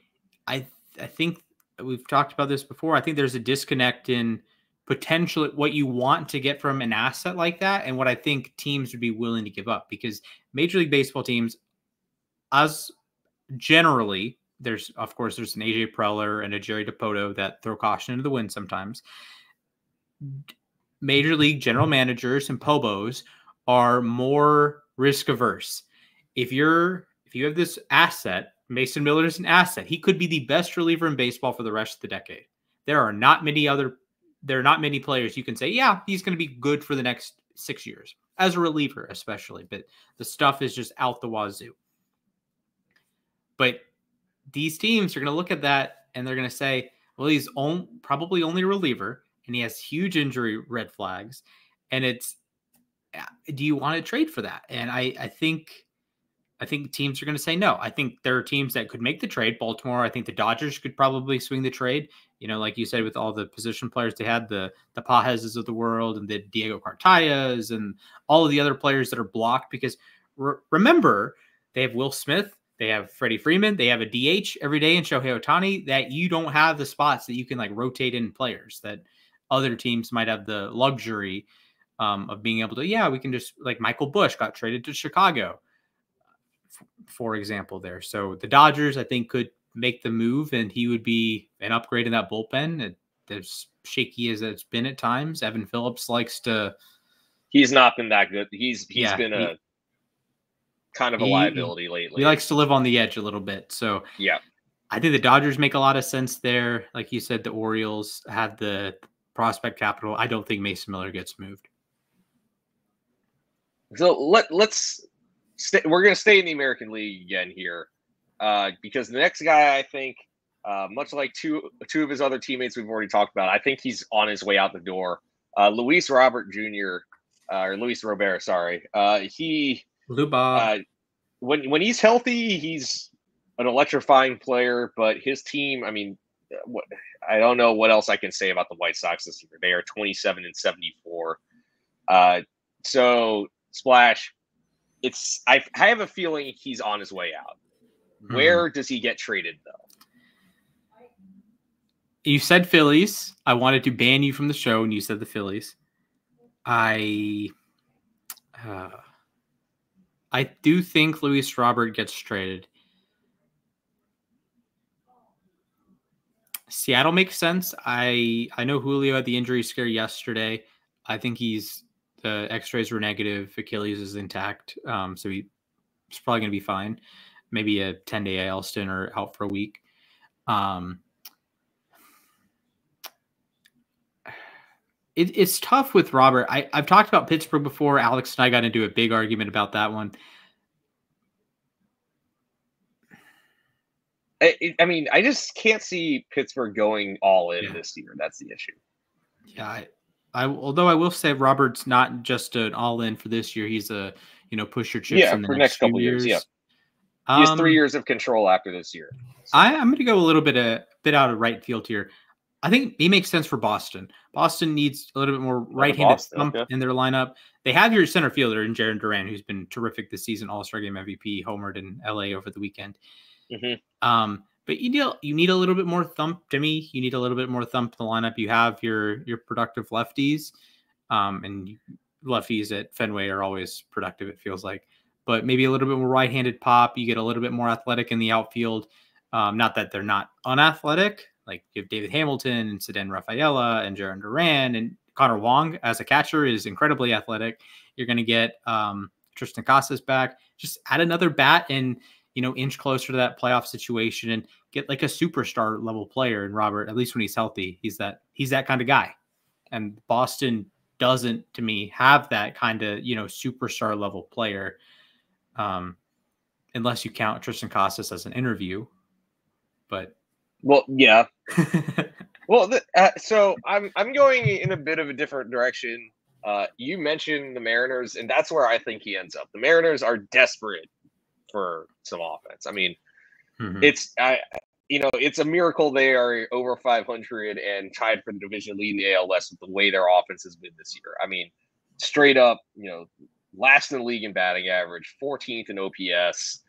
I think we've talked about this before. I think there's a disconnect in potentially what you want to get from an asset like that and what I think teams would be willing to give up, because Major League Baseball teams, as generally, there's an AJ Preller and a Jerry Dipoto that throw caution into the wind sometimes. Major League general managers and POBOs are more risk averse. If you have this asset, Mason Miller is an asset. He could be the best reliever in baseball for the rest of the decade. There are not many players you can say, yeah, he's going to be good for the next 6 years as a reliever, especially. But the stuff is just out the wazoo. But these teams are going to look at that and they're going to say, well, he's probably only a reliever and he has huge injury red flags. And do you want to trade for that? And I think teams are going to say no. I think there are teams that could make the trade. Baltimore, I think the Dodgers could probably swing the trade. Like you said, with all the position players they had, the Pajez's of the world and the Diego Cartayas and all of the other players that are blocked. Because remember, they have Will Smith, they have Freddie Freeman, they have a DH every day in Shohei Ohtani, that you don't have the spots that you can rotate in players that other teams might have the luxury of being able to, we can just, like Michael Busch got traded to Chicago, for example there. So the Dodgers, I think, could make the move and he would be an upgrade in that bullpen. As shaky as it's been at times, Evan Phillips he's not been that good. He's been a kind of a liability lately. He likes to live on the edge a little bit. So yeah, I think the Dodgers make a lot of sense there. Like you said, the Orioles have the prospect capital. I don't think Mason Miller gets moved. So let's we're going to stay in the American League again here, because the next guy, I think, much like two of his other teammates we've already talked about, I think he's on his way out the door. Luis Robert Jr. Or Luis Robert, sorry. When he's healthy, he's an electrifying player. But his team, I mean, I don't know what else I can say about the White Sox this year. They are 27-74. So Splash. I have a feeling he's on his way out. Where does he get traded, though? You said Phillies. I wanted to ban you from the show, and you said the Phillies. I do think Luis Robert gets traded. Seattle makes sense. I know Julio had the injury scare yesterday. I think the X-rays were negative. Achilles is intact, so he's probably going to be fine. Maybe a 10-day AL stint or out for a week. It's tough with Robert. I've talked about Pittsburgh before. Alex and I got into a big argument about that one. I mean, I just can't see Pittsburgh going all in this year. That's the issue. Yeah, although I will say Robert's not just an all in for this year. He's a push your chips in the next couple years. Yeah, he has 3 years of control after this year. So. I'm going to go a bit out of right field here. I think he makes sense for Boston. Boston needs a little bit more right-handed thump in their lineup. They have your center fielder in Jarren Duran, who's been terrific this season, All-Star Game MVP, homered in LA over the weekend. But you need a little bit more thump to me. You need a little bit more thump in the lineup. You have your productive lefties, and lefties at Fenway are always productive, it feels like. But maybe a little bit more right-handed pop. You get a little bit more athletic in the outfield. Not that they're not unathletic. Like you have David Hamilton and Ceden Rafaela and Jarren Duran, and Connor Wong as a catcher is incredibly athletic. You're going to get Tristan Casas back. Just add another bat and inch closer to that playoff situation and get like a superstar level player in Robert. At least when he's healthy, he's that kind of guy. And Boston doesn't, to me, have that kind of superstar level player, unless you count Tristan Casas as an interview. But well, yeah. Well, so I'm going in a bit of a different direction. You mentioned the Mariners, and that's where I think he ends up. The Mariners are desperate for some offense. I mean, it's a miracle they are over 500 and tied for the division lead in the AL West with the way their offense has been this year. I mean, straight up, last in the league in batting average, 14th in OPS,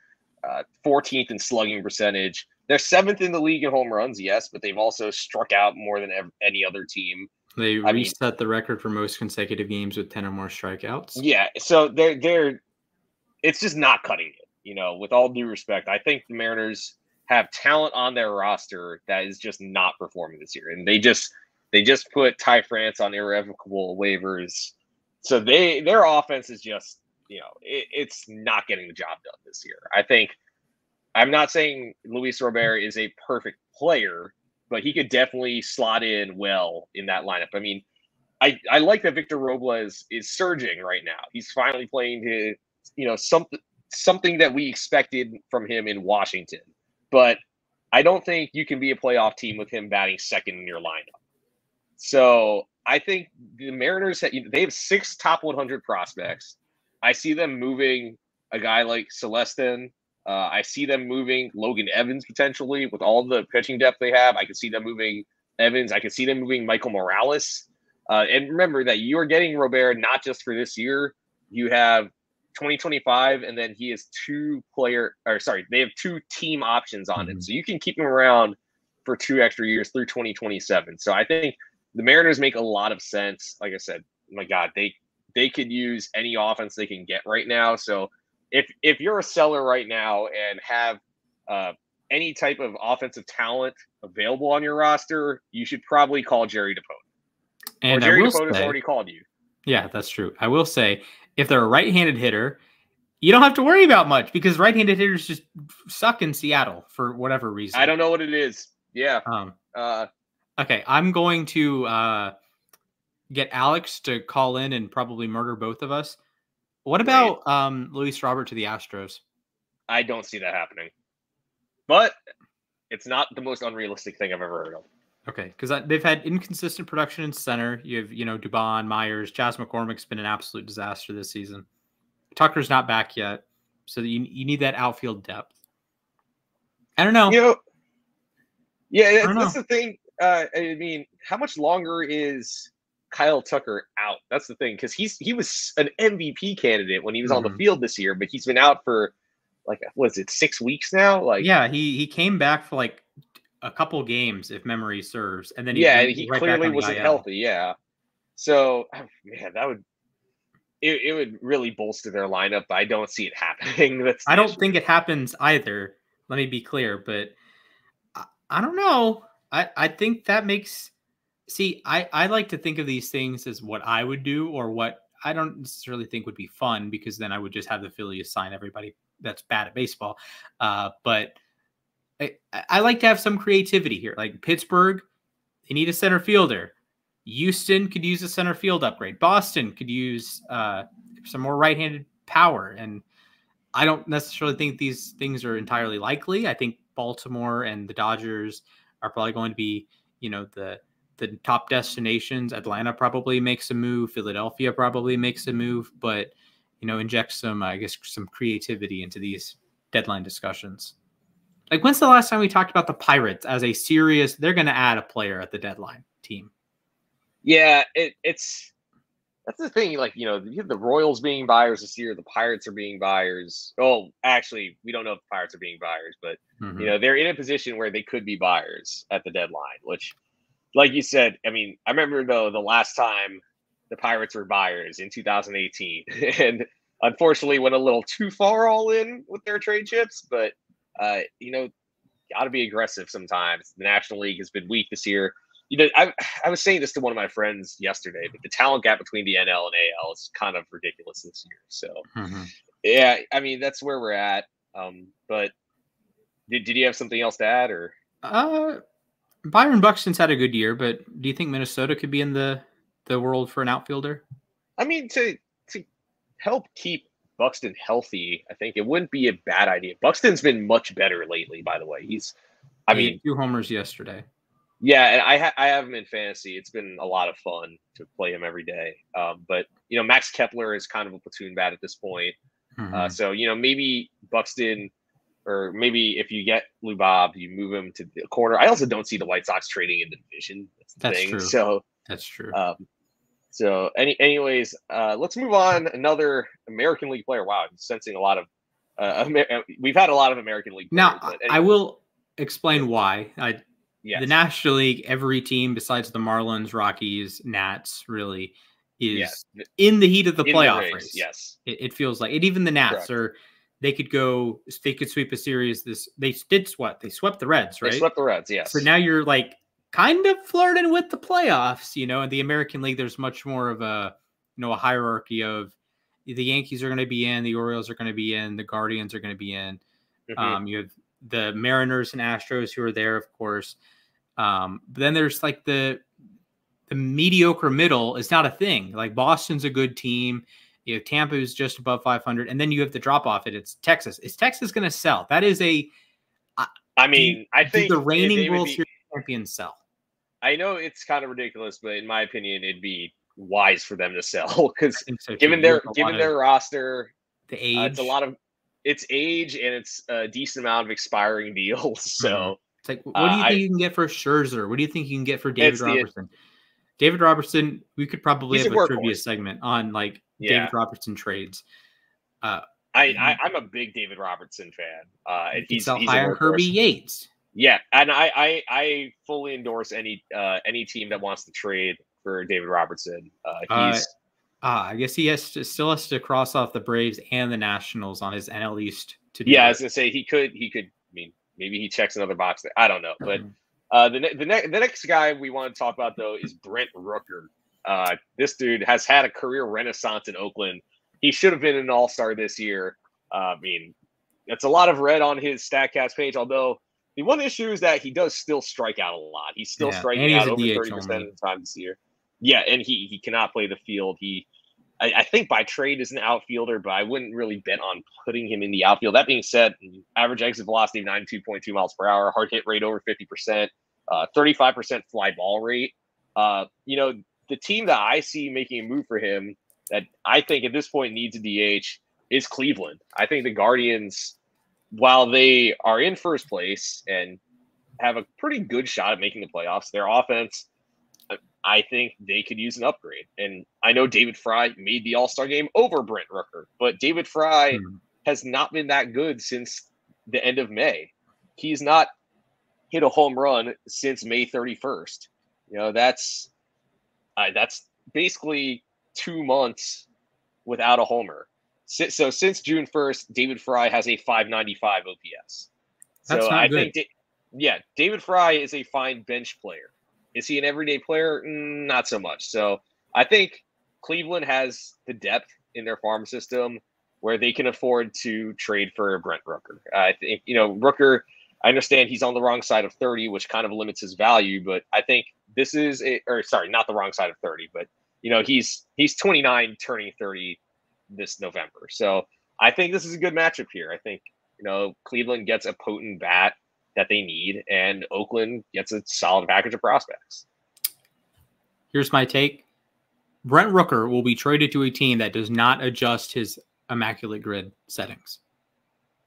14th in slugging percentage. They're 7th in the league in home runs, yes, but they've also struck out more than any other team. They reset the record for most consecutive games with 10 or more strikeouts. Yeah, so they're it's just not cutting it. With all due respect, I think the Mariners have talent on their roster that is just not performing this year, and they just put Ty France on irrevocable waivers, so their offense is just it's not getting the job done this year. I think. I'm not saying Luis Robert is a perfect player, but he could definitely slot in well in that lineup. I mean, I like that Victor Robles is surging right now. He's finally playing something that we expected from him in Washington. But I don't think you can be a playoff team with him batting second in your lineup. So I think the Mariners, they have 6 top 100 prospects. I see them moving a guy like Celestin. I see them moving Logan Evans potentially with all the pitching depth they have. I can see them moving Evans. I can see them moving Michael Morales. And remember that you are getting Robert not just for this year. You have 2025, and then he has they have 2 team options on it. So you can keep him around for 2 extra years through 2027. So I think the Mariners make a lot of sense. Like I said, my God, they could use any offense they can get right now. So if you're a seller right now and have any type of offensive talent available on your roster, you should probably call Jerry DePote. And Jerry DePote has already called you. Yeah, that's true. I will say, if they're a right-handed hitter, you don't have to worry about much because right-handed hitters just suck in Seattle for whatever reason. I don't know what it is. Yeah. Okay, I'm going to get Alex to call in and probably murder both of us. What about Luis Robert to the Astros? I don't see that happening. But it's not the most unrealistic thing I've ever heard of. Okay, because they've had inconsistent production in center. You have, Dubon, Myers, Chas McCormick's been an absolute disaster this season. Tucker's not back yet, so you need that outfield depth. I don't know. That's the thing. I mean, how much longer is Kyle Tucker out? That's the thing, because he was an MVP candidate when he was on the field this year, but he's been out for 6 weeks now? He came back for a couple games, if memory serves, and then he clearly wasn't healthy. Yeah, so man, it would really bolster their lineup, but I don't see it happening. That's I the don't issue. think it happens either. Let me be clear, but I don't know. I think that makes. See, I like to think of these things as what I would do or what I don't necessarily think would be fun, because then I would just have the Phillies sign everybody that's bad at baseball. But I like to have some creativity here. Like Pittsburgh, they need a center fielder. Houston could use a center field upgrade. Boston could use some more right-handed power. And I don't necessarily think these things are entirely likely. I think Baltimore and the Dodgers are probably going to be, the top destinations. Atlanta probably makes a move. Philadelphia probably makes a move, but inject some, I guess, some creativity into these deadline discussions. Like, when's the last time we talked about the Pirates as a serious? They're going to add a player at the deadline team. Yeah, it's that's the thing. Like, you have the Royals being buyers this year. The Pirates are being buyers. Oh, actually, we don't know if the Pirates are being buyers, but they're in a position where they could be buyers at the deadline. Which, like you said, I mean, I remember the last time the Pirates were buyers in 2018, and unfortunately went a little too far all in with their trade chips. But got to be aggressive sometimes. The National League has been weak this year. I was saying this to one of my friends yesterday, but the talent gap between the NL and AL is kind of ridiculous this year. So, yeah, I mean, that's where we're at. But did you have something else to add, or? Byron Buxton's had a good year, but do you think Minnesota could be in the world for an outfielder? I mean, to help keep Buxton healthy, I think it wouldn't be a bad idea. Buxton's been much better lately, by the way. He had 2 homers yesterday. Yeah, and I have him in fantasy. It's been a lot of fun to play him every day. But Max Kepler is kind of a platoon bat at this point. So maybe Buxton, or maybe if you get Lou Bob, you move him to the corner. I also don't see the White Sox trading in the division. That's thing. True. So that's true. Anyways, let's move on. Another American League player. Wow, I'm sensing a lot of. We've had a lot of American League players. Now, I will explain why. Yes. The National League, every team besides the Marlins, Rockies, Nats, really is in the heat of the playoff race. Yes, it feels like it. Even the Nats they could sweep a series. They did what? They swept the Reds, right? They swept the Reds, yes. So now you're like kind of flirting with the playoffs. In the American League, there's much more of a hierarchy of the Yankees are going to be in, the Orioles are going to be in, the Guardians are going to be in. You have the Mariners and Astros who are there, of course. But then there's like the mediocre middle is not a thing. Like Boston's a good team. Tampa is just above 500, and then you have the drop off. It's Texas. Is Texas going to sell? That is I think the reigning World Series champions sell. I know it's kind of ridiculous, but in my opinion, it'd be wise for them to sell because given their roster, the age, it's age and it's a decent amount of expiring deals. So it's like, what do you think you can get for Scherzer? What do you think you can get for David Robertson? David Robertson, we could probably have a trivia segment on David Robertson trades. I'm a big David Robertson fan. He's higher Kirby Yates. Yeah, and I fully endorse any team that wants to trade for David Robertson. I guess he still has to cross off the Braves and the Nationals on his NL East to do. Yeah, I was gonna say he could. I mean, maybe he checks another box there. I don't know, but the next guy we want to talk about though is Brent Rooker. This dude has had a career renaissance in Oakland. He should have been an all-star this year. I mean, that's a lot of red on his StatCast page. Although the one issue is that he does still strike out a lot. He's still striking out over 30% of the time this year. Yeah, and he cannot play the field. I think by trade is an outfielder, but I wouldn't really bet on putting him in the outfield. That being said, average exit velocity of 92.2 miles per hour, hard hit rate over 50%, 35% fly ball rate. The team that I see making a move for him that I think at this point needs a DH is Cleveland. I think the Guardians, while they are in first place and have a pretty good shot at making the playoffs, their offense, I think they could use an upgrade. And I know David Fry made the All-Star game over Brent Rooker, but David Fry has not been that good since the end of May. He's not hit a home run since May 31st. That's basically 2 months without a homer. So since June 1st, David Fry has a 595 OPS. That's So not I good. think, David Fry is a fine bench player. Is he an everyday player? Not so much. So I think Cleveland has the depth in their farm system where they can afford to trade for Brent Rooker. I think, Rooker, I understand he's on the wrong side of 30, which kind of limits his value, but I think this is not the wrong side of 30, but he's 29 turning 30 this November. So I think this is a good matchup here. I think, Cleveland gets a potent bat that they need, and Oakland gets a solid package of prospects. Here's my take. Brent Rooker will be traded to a team that does not adjust his immaculate grid settings.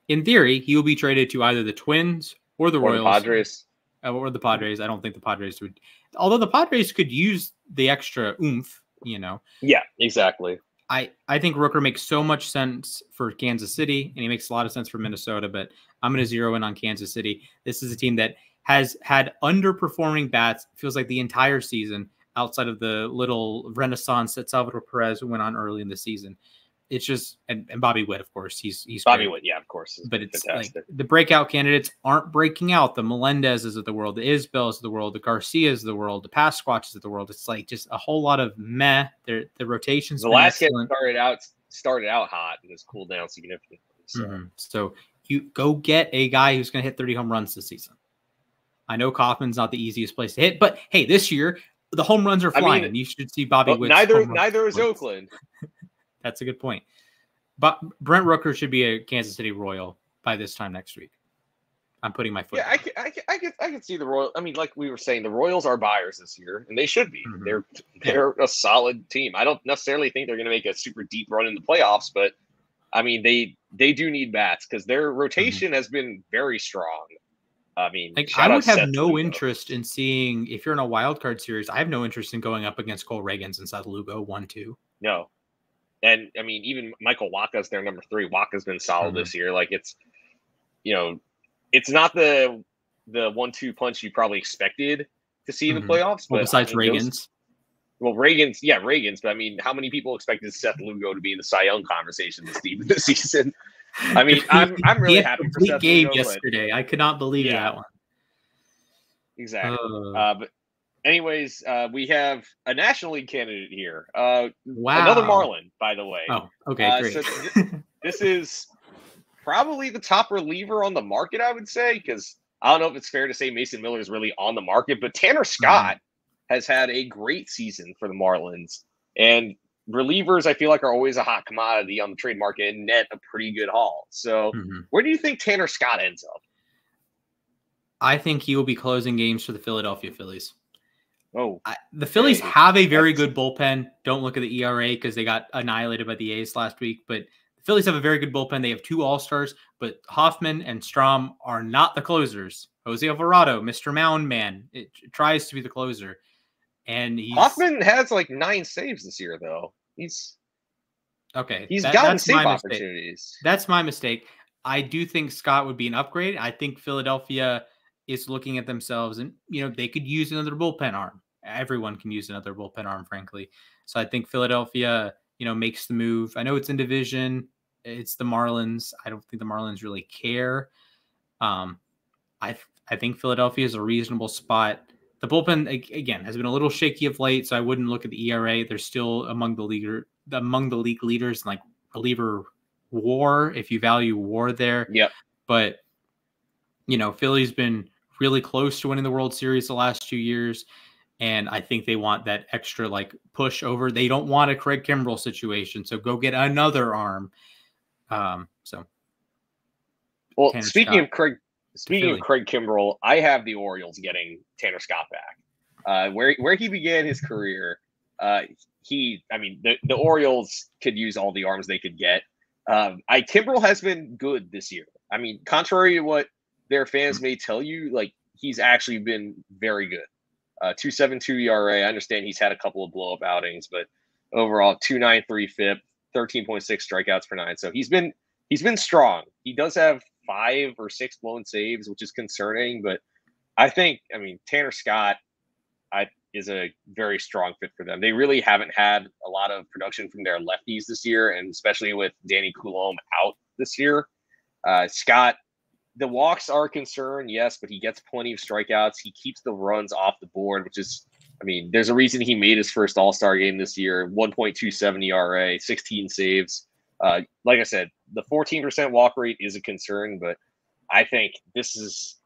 In theory, he will be traded to either the Twins or the Royals. The Padres. Or the Padres. I don't think the Padres would. Although the Padres could use the extra oomph, Yeah, exactly. I think Rooker makes so much sense for Kansas City, and he makes a lot of sense for Minnesota, but I'm going to zero in on Kansas City. This is a team that has had underperforming bats, feels like the entire season, outside of the little renaissance that Salvador Perez went on early in the season. It's just, and Bobby Witt, of course, he's Bobby great. Witt, yeah, of course. But it's fantastic. like the breakout candidates aren't breaking out. The Melendezes of the world, the Isbels of the world, the Garcias of the world, the Pasquatches of the world. It's like just a whole lot of meh. The rotation's been excellent. started out hot and has cooled down significantly. So you go get a guy who's going to hit 30 home runs this season. I know Kaufman's not the easiest place to hit, but hey, this year the home runs are flying. You should see Bobby Witt's neither is Oakland. That's a good point. But Brent Rooker should be a Kansas City Royal by this time next week. I'm putting my foot. Yeah, I can see the Royals. I mean, like we were saying, the Royals are buyers this year, and they should be. They're a solid team. I don't necessarily think they're going to make a super deep run in the playoffs, but I mean, they do need bats because their rotation has been very strong. I mean, I would have no interest in seeing, if you're in a wild card series, I have no interest in going up against Cole Reagans and Seth Lugo 1-2. No. And I mean, even Michael Wacha's their number 3. Wacha's been solid this year. Like it's not the 1-2 punch you probably expected to see in the playoffs. But besides Reagans. Reagans. But I mean, how many people expected Seth Lugo to be in the Cy Young conversation this deep in the season? I mean, I'm really happy for Seth Lugo. Yesterday, I could not believe that one. Exactly. But anyways, we have a National League candidate here. Wow. Another Marlin, by the way. Oh, okay, great. So this is probably the top reliever on the market, I would say, because I don't know if it's fair to say Mason Miller is really on the market, but Tanner Scott has had a great season for the Marlins. And relievers, I feel like, are always a hot commodity on the trade market and net a pretty good haul. So where do you think Tanner Scott ends up? I think he will be closing games for the Philadelphia Phillies. The Phillies dang. have a very good bullpen. Don't look at the ERA because they got annihilated by the A's last week. But the Phillies have a very good bullpen. They have 2 All-Stars, but Hoffman and Strahm are not the closers. Jose Alvarado, Mr. Mound Man, it tries to be the closer. And Hoffman has like 9 saves this year, though. He's gotten save opportunities. That's my mistake. I do think Scott would be an upgrade. I think Philadelphia is looking at themselves and, they could use another bullpen arm. Everyone can use another bullpen arm, frankly. So I think Philadelphia, makes the move. I know it's in division. It's the Marlins. I don't think the Marlins really care. I think Philadelphia is a reasonable spot. The bullpen, again, has been a little shaky of late, so I wouldn't look at the ERA. They're still among the league leaders in like reliever WAR, if you value WAR there. Yep. But Philly's been really close to winning the World Series the last 2 years, and I think they want that extra like push over. They don't want a Craig Kimbrell situation, so go get another arm. Speaking of Craig Kimbrell, I have the Orioles getting Tanner Scott back. Where he began his career, the Orioles could use all the arms they could get. Kimbrell has been good this year. I mean, contrary to what their fans may tell you, like he's actually been very good. 2.72 ERA. I understand he's had a couple of blow-up outings, but overall 2.93 FIP, 13.6 strikeouts per 9. So he's been strong. He does have 5 or 6 blown saves, which is concerning, but I think, Tanner Scott, is a very strong fit for them. They really haven't had a lot of production from their lefties this year, and especially with Danny Coulombe out this year. Scott, the walks are a concern, yes, but he gets plenty of strikeouts. He keeps the runs off the board, which is, I mean, there's a reason he made his first All-Star game this year, 1.27 ERA, 16 saves. Like I said, the 14% walk rate is a concern, but I think this is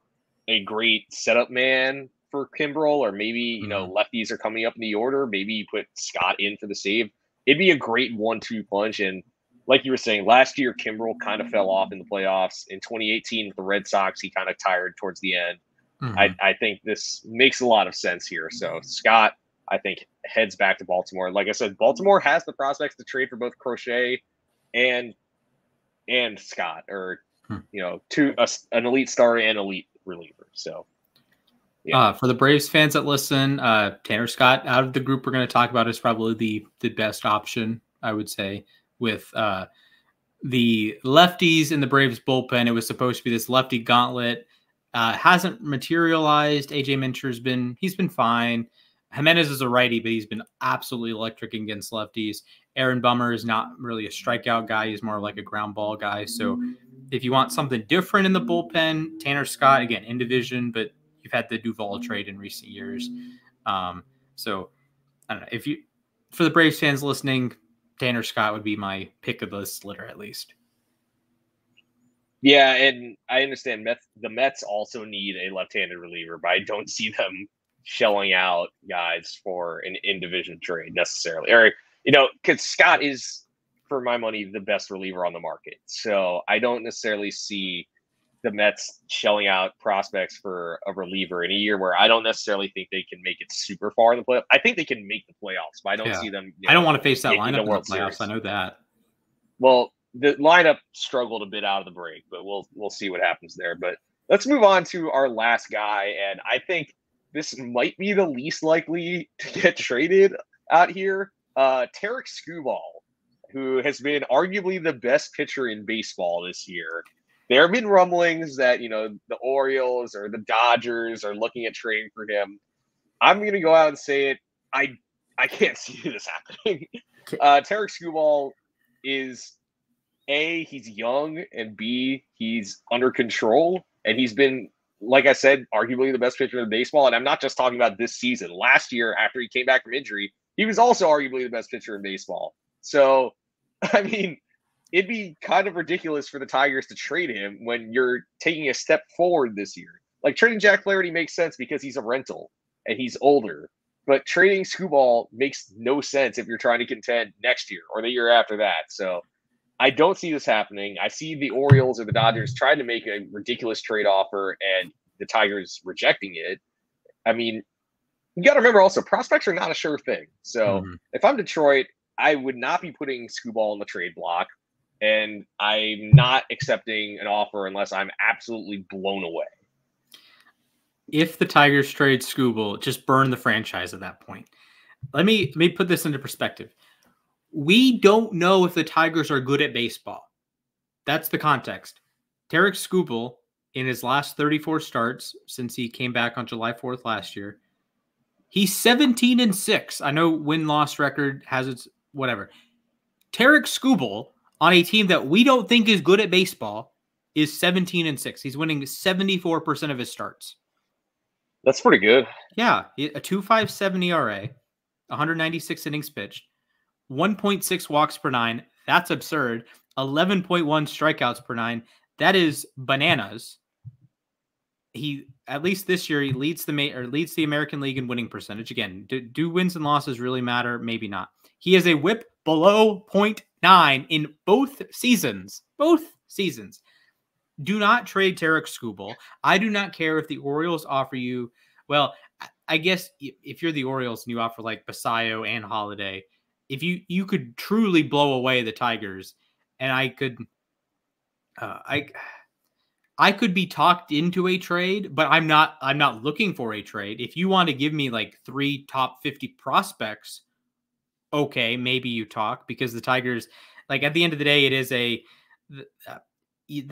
a great setup man for Kimbrel, or maybe, you know, lefties are coming up in the order. Maybe you put Scott in for the save. It'd be a great 1-2 punch. And like you were saying, last year, Kimbrel kind of fell off in the playoffs. In 2018 with the Red Sox, he kind of tired towards the end. I think this makes a lot of sense here. So Scott, I think, heads back to Baltimore. Like I said, Baltimore has the prospects to trade for both Crochet and Scott, or, you know, an elite star and elite reliever. So yeah. For the Braves fans that listen, Tanner Scott out of the group we're going to talk about is probably the best option, I would say, with the lefties in the Braves bullpen. It was supposed to be this lefty gauntlet. Hasn't materialized. AJ Minter's he's been fine. Jimenez is a righty, but he's been absolutely electric against lefties. Aaron Bummer is not really a strikeout guy. He's more like a ground ball guy. So if you want something different in the bullpen, Tanner Scott, again, in division, but you've had the Duvall trade in recent years. So I don't know. For the Braves fans listening, Tanner Scott would be my pick of this litter, at least. Yeah, and I understand the Mets also need a left-handed reliever, but I don't see them shelling out guys for an in-division trade necessarily. Or, you know, because Scott is, for my money, the best reliever on the market. So I don't necessarily see the Mets shelling out prospects for a reliever in a year where I don't necessarily think they can make it super far in the playoffs. I think they can make the playoffs, but I don't see them. I don't want to face that lineup in the World playoffs. Series. I know that. Well, the lineup struggled a bit out of the break, but we'll see what happens there. But let's move on to our last guy, and I think this might be the least likely to get traded out here. Tarek Skubal, who has been arguably the best pitcher in baseball this year. There have been rumblings that, you know, the Orioles or the Dodgers are looking at trading for him. I'm going to go out and say it. I can't see this happening. Tarek Skubal is, A, he's young, and B, he's under control. And he's been, like I said, arguably the best pitcher in baseball. And I'm not just talking about this season. Last year, after he came back from injury, he was also arguably the best pitcher in baseball. So, I mean, it'd be kind of ridiculous for the Tigers to trade him when you're taking a step forward this year. Like, trading Jack Flaherty makes sense because he's a rental and he's older. But trading Skubal makes no sense if you're trying to contend next year or the year after that. So I don't see this happening. I see the Orioles or the Dodgers trying to make a ridiculous trade offer and the Tigers rejecting it. I mean, you got to remember also, prospects are not a sure thing. So if I'm Detroit, I would not be putting Skubal in the trade block. And I'm not accepting an offer unless I'm absolutely blown away. If the Tigers trade Skubal, just burn the franchise at that point. Let me put this into perspective. We don't know if the Tigers are good at baseball. That's the context. Tarek Skubal, in his last 34 starts since he came back on July 4th last year, he's 17-6. I know win-loss record has its whatever. Tarek Skubal, on a team that we don't think is good at baseball, is 17-6. He's winning 74% of his starts. That's pretty good. Yeah, a 2.57 ERA, 196 innings pitched, 1.6 walks per nine. That's absurd. 11.1 strikeouts per nine. That is bananas. He, at least this year, he leads the American League in winning percentage. Again, do wins and losses really matter? Maybe not. He has a whip below 0.9 in both seasons. Both seasons. Do not trade Tarek Skubal. I do not care if the Orioles offer you, well, I guess if you're the Orioles and you offer like Basayo and Holiday, if you could truly blow away the Tigers, and I could be talked into a trade, but I'm not looking for a trade. If you want to give me like 3 top 50 prospects, okay, maybe you talk, because the Tigers, like, at the end of the day, it is the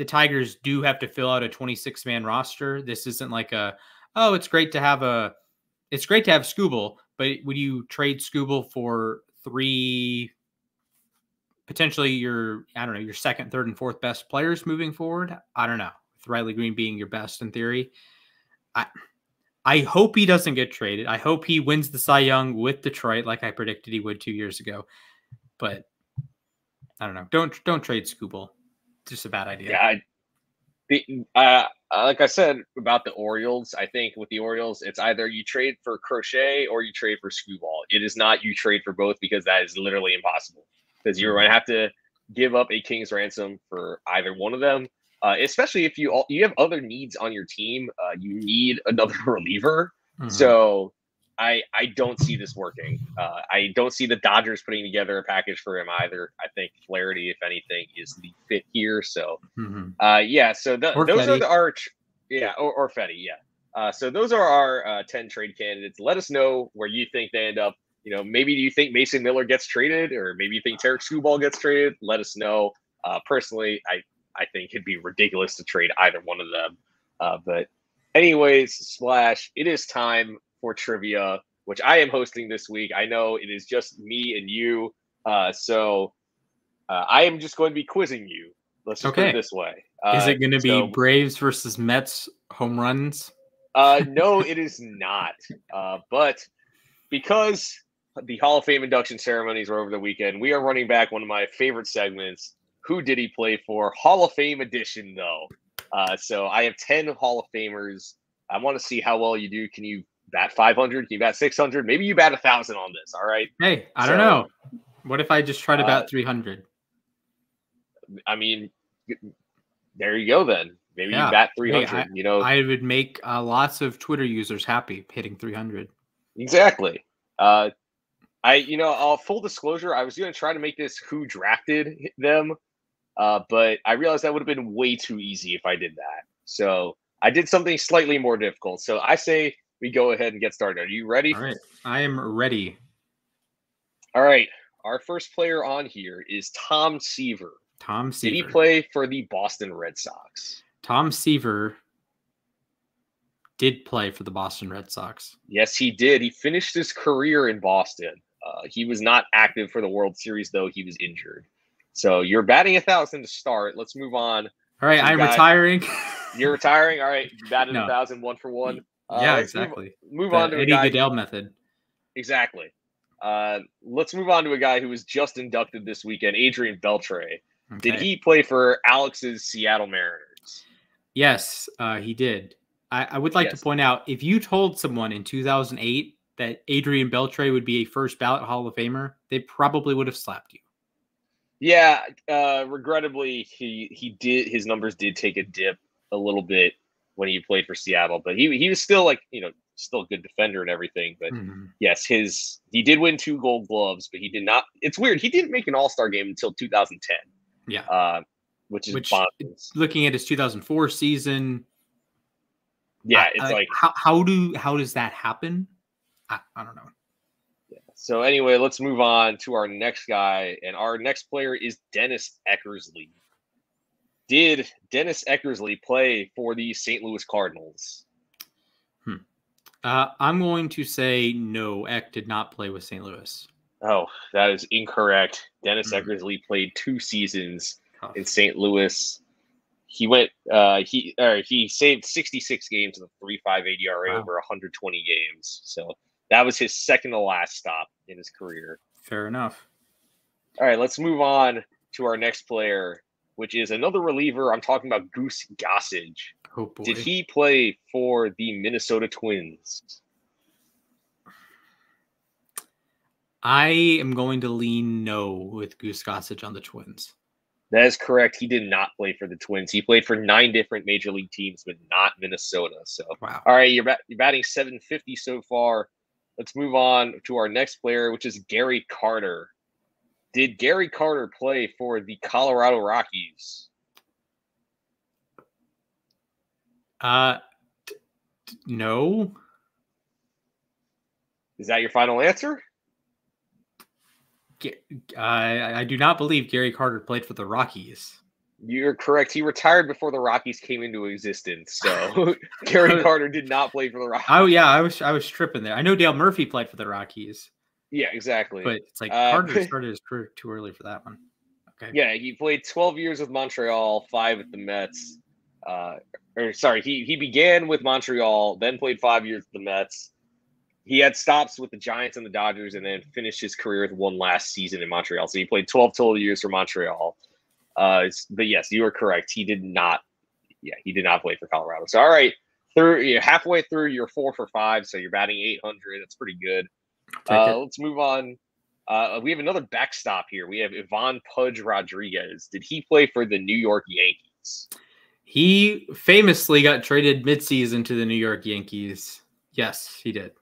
Tigers do have to fill out a 26-man roster. This isn't like it's great to have Skubal, but would you trade Scooble for 3 potentially your second, third, and fourth best players moving forward? I don't know. With Riley Green being your best in theory. I hope he doesn't get traded. I hope he wins the Cy Young with Detroit like I predicted he would 2 years ago. But I don't know. Don't trade Scooble. It's just a bad idea. Yeah, like I said about the Orioles, I think with the Orioles, it's either you trade for Crochet or you trade for Screwball. It is not you trade for both because that is literally impossible. Because you're going to have to give up a king's ransom for either one of them, especially if you have other needs on your team. You need another reliever. So I don't see this working. I don't see the Dodgers putting together a package for him either. I think Flaherty, if anything, is the fit here. So, yeah. So those Fetty. Are or Fetty, yeah. So those are our 10 trade candidates. Let us know where you think they end up. Maybe do you think Mason Miller gets traded, or maybe you think Tarek Skubal gets traded? Let us know. Personally, I think it'd be ridiculous to trade either one of them. But anyways, Splash, it is time for trivia, which I am hosting this week. I know it is just me and you. So I am just going to be quizzing you. Let's just put it this way. Is it going to be Braves versus Mets home runs? No, it is not. But because the Hall of Fame induction ceremonies were over the weekend, we are running back one of my favorite segments, Who Did He Play For? Hall of Fame edition, though. So I have 10 Hall of Famers. I want to see how well you do. Can you bat 500? Can you bat 600? Maybe you bat 1,000 on this, all right? Hey, I don't know. What if I just try to bat 300? I mean, there you go then. Maybe you bat 300. Hey, I would make lots of Twitter users happy hitting 300. Exactly. Full disclosure, I was going to try to make this who drafted them, but I realized that would have been way too easy if I did that. So I did something slightly more difficult. So I say we go ahead and get started. Are you ready? All right. I am ready. All right. Our first player on here is Tom Seaver. Did he play for the Boston Red Sox? Tom Seaver did play for the Boston Red Sox. Yes, he did. He finished his career in Boston. He was not active for the World Series, though. He was injured. So you're batting 1,000 to start. Let's move on. All right, I'm retiring. You're retiring? All right, you batted 1,000, 1 for 1. Yeah, exactly. Move on to Eddie Goodell method. Exactly. Let's move on to a guy who was just inducted this weekend, Adrian Beltre. Okay. Did he play for Alex's Seattle Mariners? Yes, he did. I would like to point out, if you told someone in 2008 that Adrian Beltre would be a first ballot Hall of Famer, they probably would have slapped you. Yeah, regrettably, his numbers did take a dip a little bit when he played for Seattle, but he was still still a good defender and everything. But yes, he did win 2 Gold Gloves, but he did not. It's weird. He didn't make an All-Star game until 2010. Yeah, which bonkers. Looking at his 2004 season. Yeah, it's how does that happen? I don't know. Yeah. So anyway, let's move on to our next guy, and our next player is Dennis Eckersley. Did Dennis Eckersley play for the St. Louis Cardinals? I'm going to say no. Eck did not play with St. Louis. Oh, that is incorrect. Dennis Eckersley played 2 seasons in St. Louis. He went. He saved 66 games with a 3.58 ERA over 120 games. So that was his second to last stop in his career. Fair enough. All right, let's move on to our next player, which is another reliever. I'm talking about Goose Gossage. Oh boy. Did he play for the Minnesota Twins? I am going to lean no with Goose Gossage on the Twins. That is correct. He did not play for the Twins. He played for 9 different major league teams, but not Minnesota. So, wow. All right, you're batting 750 so far. Let's move on to our next player, which is Gary Carter. Did Gary Carter play for the Colorado Rockies? No. Is that your final answer? I do not believe Gary Carter played for the Rockies. You're correct. He retired before the Rockies came into existence. So Gary Carter did not play for the Rockies. Oh yeah, I was tripping there. I know Dale Murphy played for the Rockies. Yeah, exactly. But it's like Carter started his career too early for that one. Okay. Yeah, he played 12 years with Montreal, 5 with the Mets. He began with Montreal, then played 5 years with the Mets. He had stops with the Giants and the Dodgers, and then finished his career with one last season in Montreal. So he played 12 total years for Montreal. But yes, you are correct. He did not play for Colorado. So all right, halfway through, you're 4 for 5, so you're batting 800. That's pretty good. Let's move on. We have another backstop here. We have Ivan Pudge Rodriguez. Did he play for the New York Yankees? He famously got traded midseason to the New York Yankees. Yes, he did.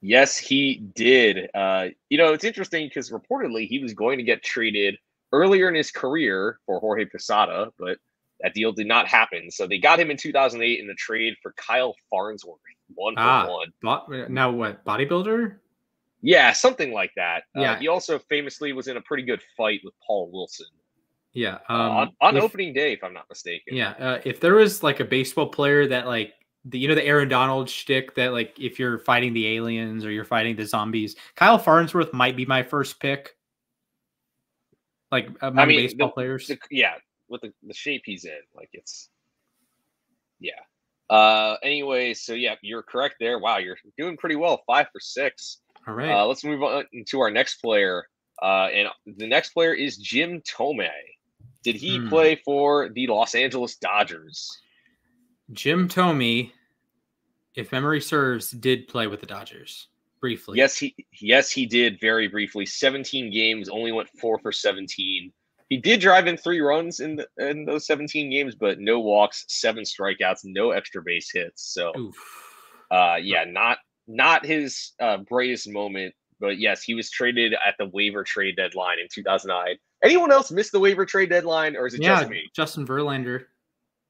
Yes, he did. It's interesting because reportedly he was going to get traded earlier in his career for Jorge Posada, but that deal did not happen. So they got him in 2008 in the trade for Kyle Farnsworth, 1 for 1. Now what? Bodybuilder? Yeah, something like that. Yeah. He also famously was in a pretty good fight with Paul Wilson. Yeah. On opening day, if I'm not mistaken. Yeah. If there was like a baseball player that like the Aaron Donald shtick that like if you're fighting the aliens or you're fighting the zombies, Kyle Farnsworth might be my first pick. Like among baseball players. With the shape he's in, like it's Anyway, so yeah, you're correct there. Wow, you're doing pretty well. 5 for 6. All right. Let's move on to our next player. And the next player is Jim Thome. Did he play for the Los Angeles Dodgers? Jim Thome, if memory serves, did play with the Dodgers briefly. Yes, he did very briefly. 17 games, only went 4 for 17. He did drive in 3 runs in those 17 games, but no walks, 7 strikeouts, no extra base hits. So, not his brightest moment. But yes, he was traded at the waiver trade deadline in 2009. Anyone else miss the waiver trade deadline, or is it just me? Justin Verlander.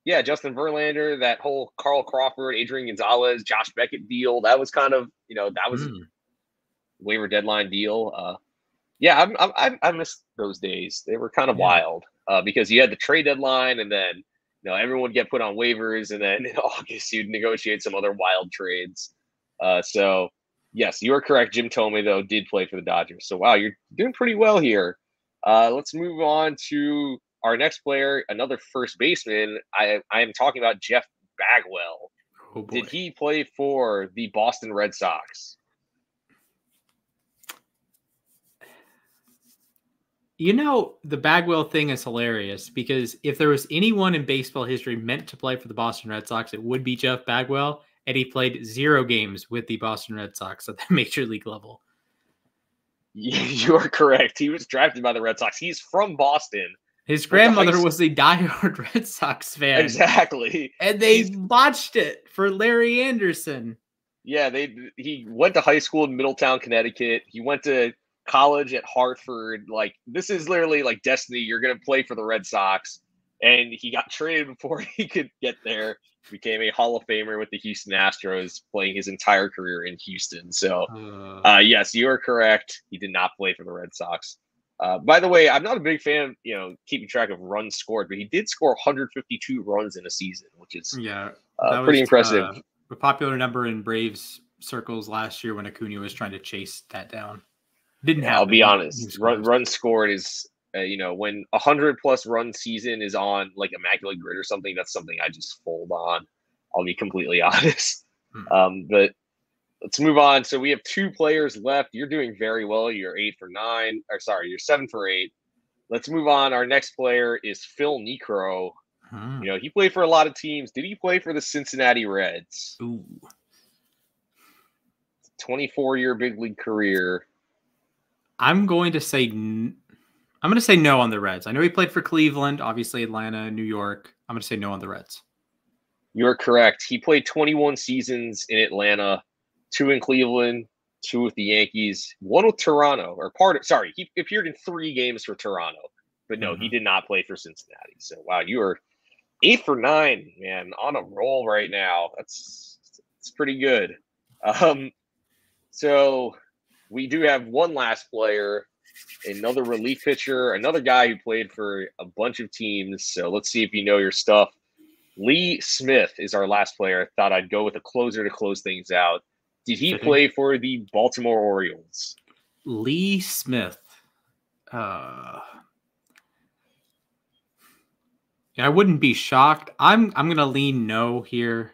Yeah, Justin Verlander, that whole Carl Crawford, Adrian Gonzalez, Josh Beckett deal. That was kind of, that was a waiver deadline deal. I missed those days. They were kind of wild because you had the trade deadline, and then everyone would get put on waivers, and then in August you'd negotiate some other wild trades. So yes, you are correct. Jim Thome though did play for the Dodgers. So wow, you're doing pretty well here. Let's move on to our next player, another first baseman. I am talking about Jeff Bagwell. Oh boy. Did he play for the Boston Red Sox? The Bagwell thing is hilarious because if there was anyone in baseball history meant to play for the Boston Red Sox, it would be Jeff Bagwell, and he played 0 games with the Boston Red Sox at the major league level. You are correct. He was drafted by the Red Sox. He's from Boston. His grandmother was a diehard Red Sox fan. Exactly. And they botched it for Larry Anderson. Yeah, he went to high school in Middletown, Connecticut. He went to college at Hartford. Like, this is literally like destiny. You're going to play for the Red Sox. And he got traded before he could get there. Became a Hall of Famer with the Houston Astros, playing his entire career in Houston. So, yes, you are correct. He did not play for the Red Sox. By the way, I'm not a big fan of, keeping track of runs scored, but he did score 152 runs in a season, which is pretty impressive. A popular number in Braves circles last year when Acuna was trying to chase that down. Didn't happen. I'll be honest. Runs scored is, when 100+ run season is on like Immaculate Grid or something, that's something I just fold on. I'll be completely honest. But let's move on. So we have 2 players left. You're doing very well. You're 8 for 9. You're 7 for 8. Let's move on. Our next player is Phil Niekro. He played for a lot of teams. Did he play for the Cincinnati Reds? Ooh. 24-year big league career. I'm going to say no on the Reds. I know he played for Cleveland, obviously Atlanta, New York. I'm going to say no on the Reds. You're correct. He played 21 seasons in Atlanta, 2 in Cleveland, 2 with the Yankees, 1 with Toronto. He appeared in 3 games for Toronto. But no, he did not play for Cincinnati. So, wow, you are 8 for 9, man, on a roll right now. It's pretty good. So we do have one last player. another relief pitcher, another guy who played for a bunch of teams. So let's see if you know your stuff. Lee Smith is our last player. I thought I'd go with a closer to close things out. Did he play for the Baltimore Orioles? Lee Smith. I wouldn't be shocked. I'm gonna lean no here.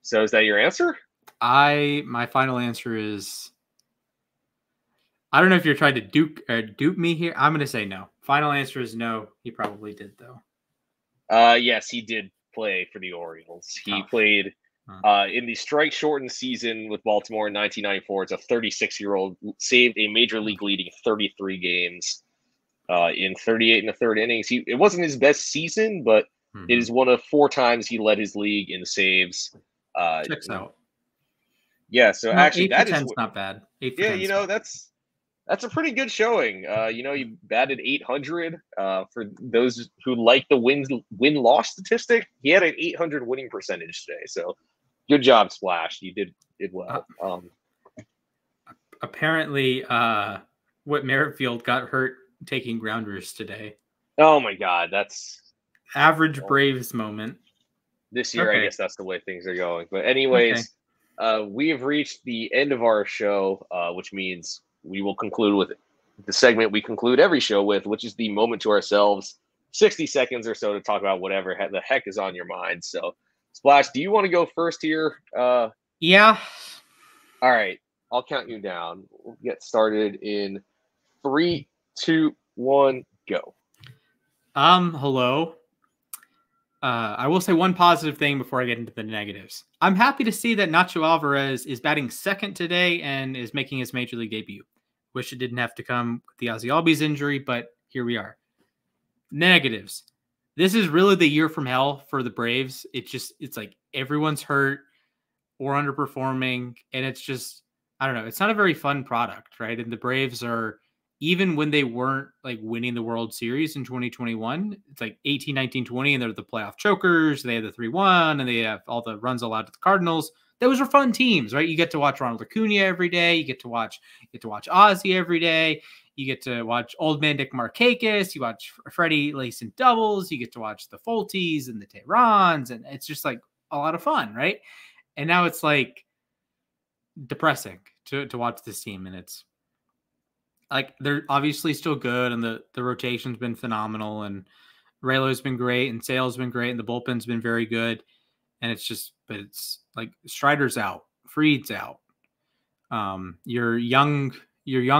So is that your answer? My final answer is, I don't know if you're trying to dupe me here. I'm gonna say no. Final answer is no. He probably did though. Yes, he did play for the Orioles. He played in the strike-shortened season with Baltimore in 1994. It's a 36-year-old, saved a major league leading 33 games in 38 and a third innings. It wasn't his best season, but it is one of 4 times he led his league in saves. Checks out. Yeah, so actually that is not bad. That's a pretty good showing. You batted 800. For those who like the win-loss statistic, he had an 800 winning percentage today. So good job, Splash. You did well. Apparently, Whit Merrifield got hurt taking grounders today. Oh my God, that's average Braves moment. This year, I guess that's the way things are going. But anyways, we have reached the end of our show, which means we will conclude with the segment we conclude every show with, which is the moment to ourselves. 60 seconds or so to talk about whatever the heck is on your mind. So, Splash, do you want to go first here? Yeah. All right. I'll count you down. We'll get started in 3, 2, 1, go. Hello. I will say one positive thing before I get into the negatives. I'm happy to see that Nacho Alvarez is batting second today and is making his major league debut. Wish it didn't have to come with the Ozzy Albies injury, but here we are. Negatives. This is really the year from hell for the Braves. It's like everyone's hurt or underperforming, and it's just, I don't know. It's not a very fun product, right? And the Braves are, even when they weren't like winning the World Series in 2021, it's like 18, 19, 20, and they're the playoff chokers. They have the 3-1, and they have all the runs allowed to the Cardinals. Those are fun teams, right? You get to watch Ronald Acuna every day. You get to watch Ozzy every day. You get to watch Old Man Dick Markakis. You watch Freddie lacing doubles. You get to watch the Folties and the Tehrans, and it's just like a lot of fun, right? And now it's like depressing to watch this team, and it's like they're obviously still good, and the rotation's been phenomenal, and Raylo's been great, and Sale's been great, and the bullpen's been very good. And but it's like Strider's out, Fried's out. Your young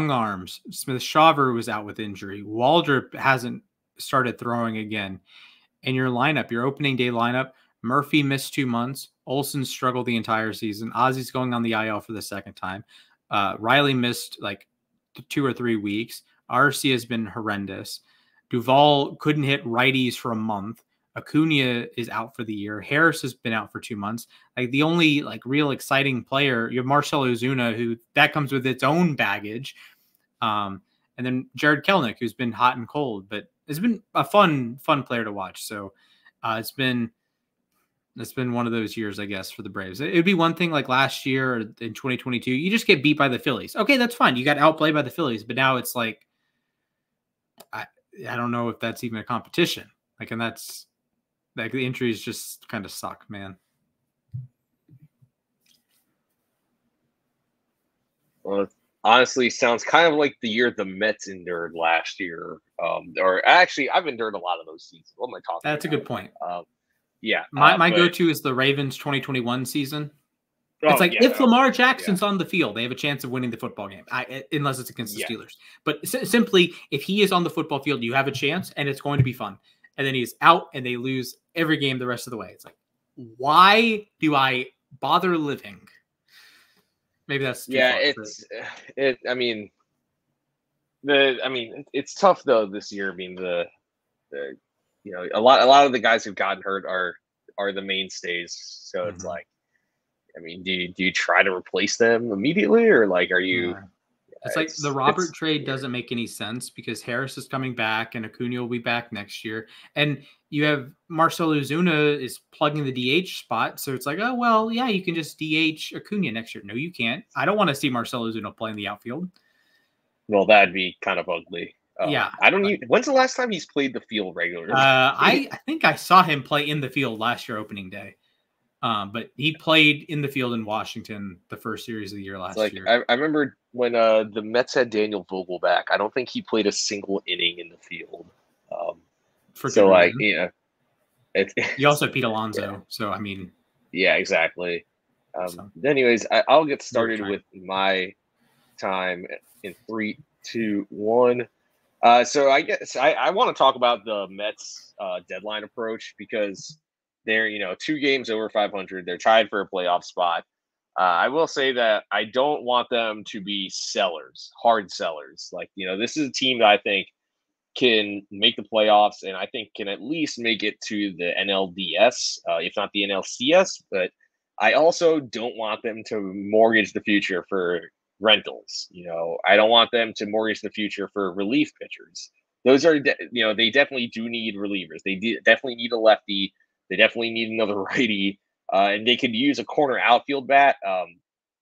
arms, Smith Shawver was out with injury. Waldrop hasn't started throwing again. And your opening day lineup, Murphy missed 2 months. Olsen struggled the entire season. Ozzy's going on the IL for the second time. Riley missed like 2 or 3 weeks. RC has been horrendous. Duvall couldn't hit righties for a month. Acuna is out for the year. Harris has been out for 2 months. Like the only like real exciting player, you have Marcell Ozuna, who that comes with its own baggage. And then Jared Kelenic, who's been hot and cold, but it's been a fun player to watch. So it's been one of those years, I guess, for the Braves. It'd be one thing like last year in 2022, you just get beat by the Phillies. Okay, that's fine. You got outplayed by the Phillies, but now it's like, I don't know if that's even a competition. Like, and that's like the injuries just kind of suck, man. Well, it honestly sounds kind of like the year the Mets endured last year. Or actually, I've endured a lot of those seasons. What am I talking about? That's a good point. Yeah. My go-to is the Ravens 2021 season. It's if Lamar Jackson's on the field, they have a chance of winning the football game, unless it's against the Steelers. But simply, if he is on the football field, you have a chance, and it's going to be fun. And then he's out, and they lose every game the rest of the way. It's like, why do I bother living? Maybe that's it's tough though this year. I mean, a lot of the guys who've gotten hurt are the mainstays. So it's like, I mean, do you try to replace them immediately, or like are you? It's like the Robert trade doesn't make any sense because Harris is coming back and Acuna will be back next year. And you have Marcell Ozuna is plugging the DH spot. So it's like, oh, well, yeah, you can just DH Acuna next year. No, you can't. I don't want to see Marcell Ozuna play in the outfield. Well, that'd be kind of ugly. Yeah. I don't even. When's the last time he's played the field regularly? I think I saw him play in the field last year, opening day. But he played in the field in Washington the first series of the year last year. I remember when the Mets had Daniel Vogel back. I don't think he played a single inning in the field. So like, you know, you also have Pete Alonso. Yeah. So I mean, yeah, exactly. Anyways, I'll get started with my time in 3, 2, 1. So I guess I want to talk about the Mets deadline approach because they're, 2 games over 500. They're tied for a playoff spot. I will say that I don't want them to be sellers, hard sellers. Like, this is a team that I think can make the playoffs and I think can at least make it to the NLDS, if not the NLCS. But I also don't want them to mortgage the future for rentals. I don't want them to mortgage the future for relief pitchers. Those are, they definitely do need relievers. They definitely need a lefty. They definitely need another righty, and they could use a corner outfield bat.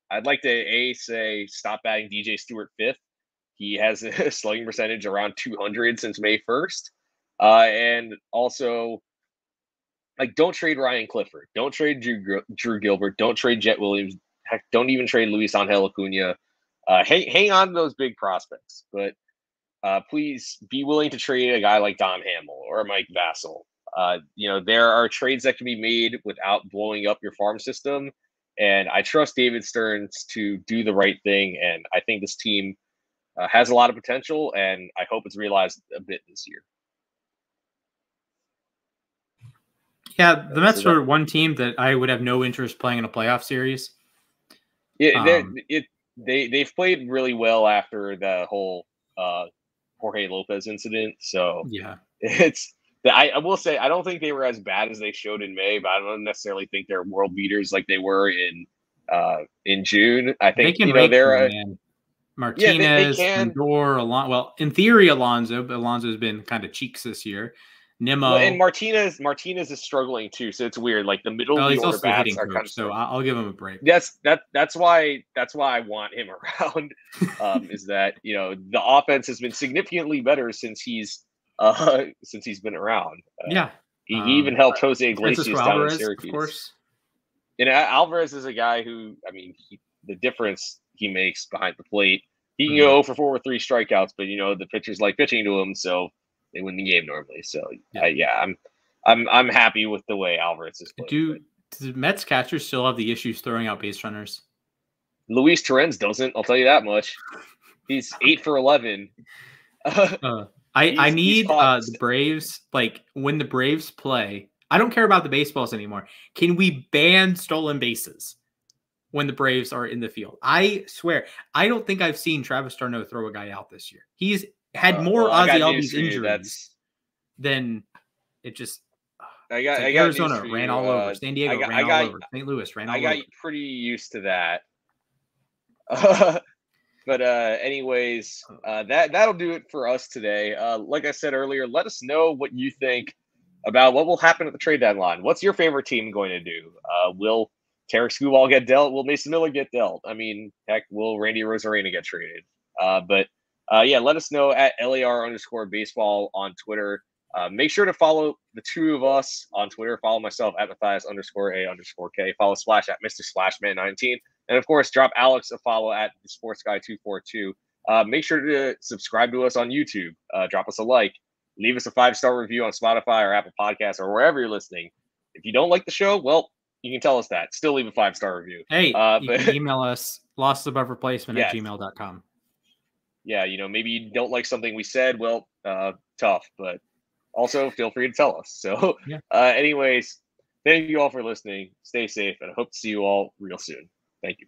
I'd like to say stop batting DJ Stewart fifth. He has a slugging percentage around 200 since May 1st, and also like don't trade Ryan Clifford, don't trade Drew Gilbert, don't trade Jet Williams. Heck, don't even trade Luis Angel Acuna. Hang on to those big prospects, but please be willing to trade a guy like Don Hamill or Mike Vassell. There are trades that can be made without blowing up your farm system. And I trust David Stearns to do the right thing. And I think this team has a lot of potential, and I hope it's realized a bit this year. Yeah, the Mets are one team that I would have no interest playing in a playoff series. Yeah, they've played really well after the whole Jorge Lopez incident. So yeah, I will say I don't think they were as bad as they showed in May, but I don't necessarily think they're world beaters like they were in June. I think they're Martinez, they can. Lindor, well, in theory, Alonso, but Alonso's been kind of cheeks this year. Nimmo and Martinez is struggling too, so it's weird. Like the middle of the order bats are kind of. So I'll give him a break. That's why I want him around. Is that the offense has been significantly better since he's been around. He even helped Jose Iglesias down in Syracuse. Of course. And Alvarez is a guy who, the difference he makes behind the plate. He can go 0-for-4 with 3 strikeouts, but the pitchers like pitching to him, so they win the game normally. So I'm happy with the way Alvarez is playing. Do the Mets catchers still have the issues throwing out base runners? Luis Torrens doesn't. I'll tell you that much. He's 8 for 11. I need the Braves. Like when the Braves play, I don't care about the baseballs anymore. Can we ban stolen bases when the Braves are in the field? I swear, I don't think I've seen Travis d'Arnaud throw a guy out this year. He's had more Ozzie Albies injuries than it just. Arizona ran all over. San Diego ran all over. St. Louis ran all over. I got pretty used to that. But anyways, that'll do it for us today. Like I said earlier, let us know what you think about what will happen at the trade deadline. What's your favorite team going to do? Will Tarek Skubal get dealt? Will Mason Miller get dealt? I mean, heck, will Randy Arozarena get traded? But let us know at LAR_baseball on Twitter. Make sure to follow the two of us on Twitter. Follow myself at Matthias_A_K. Follow Splash at Mr. Splashman19. And of course, drop Alex a follow at the Sports Guy 242. Make sure to subscribe to us on YouTube. Drop us a like. Leave us a 5-star review on Spotify or Apple Podcasts or wherever you're listening. If you don't like the show, well, you can tell us that. Still leave a 5-star review. Hey, you can email us lossabovereplacement@gmail.com. Yeah, maybe you don't like something we said. Well, tough, but also feel free to tell us. So, anyways, thank you all for listening. Stay safe, and I hope to see you all real soon. Thank you.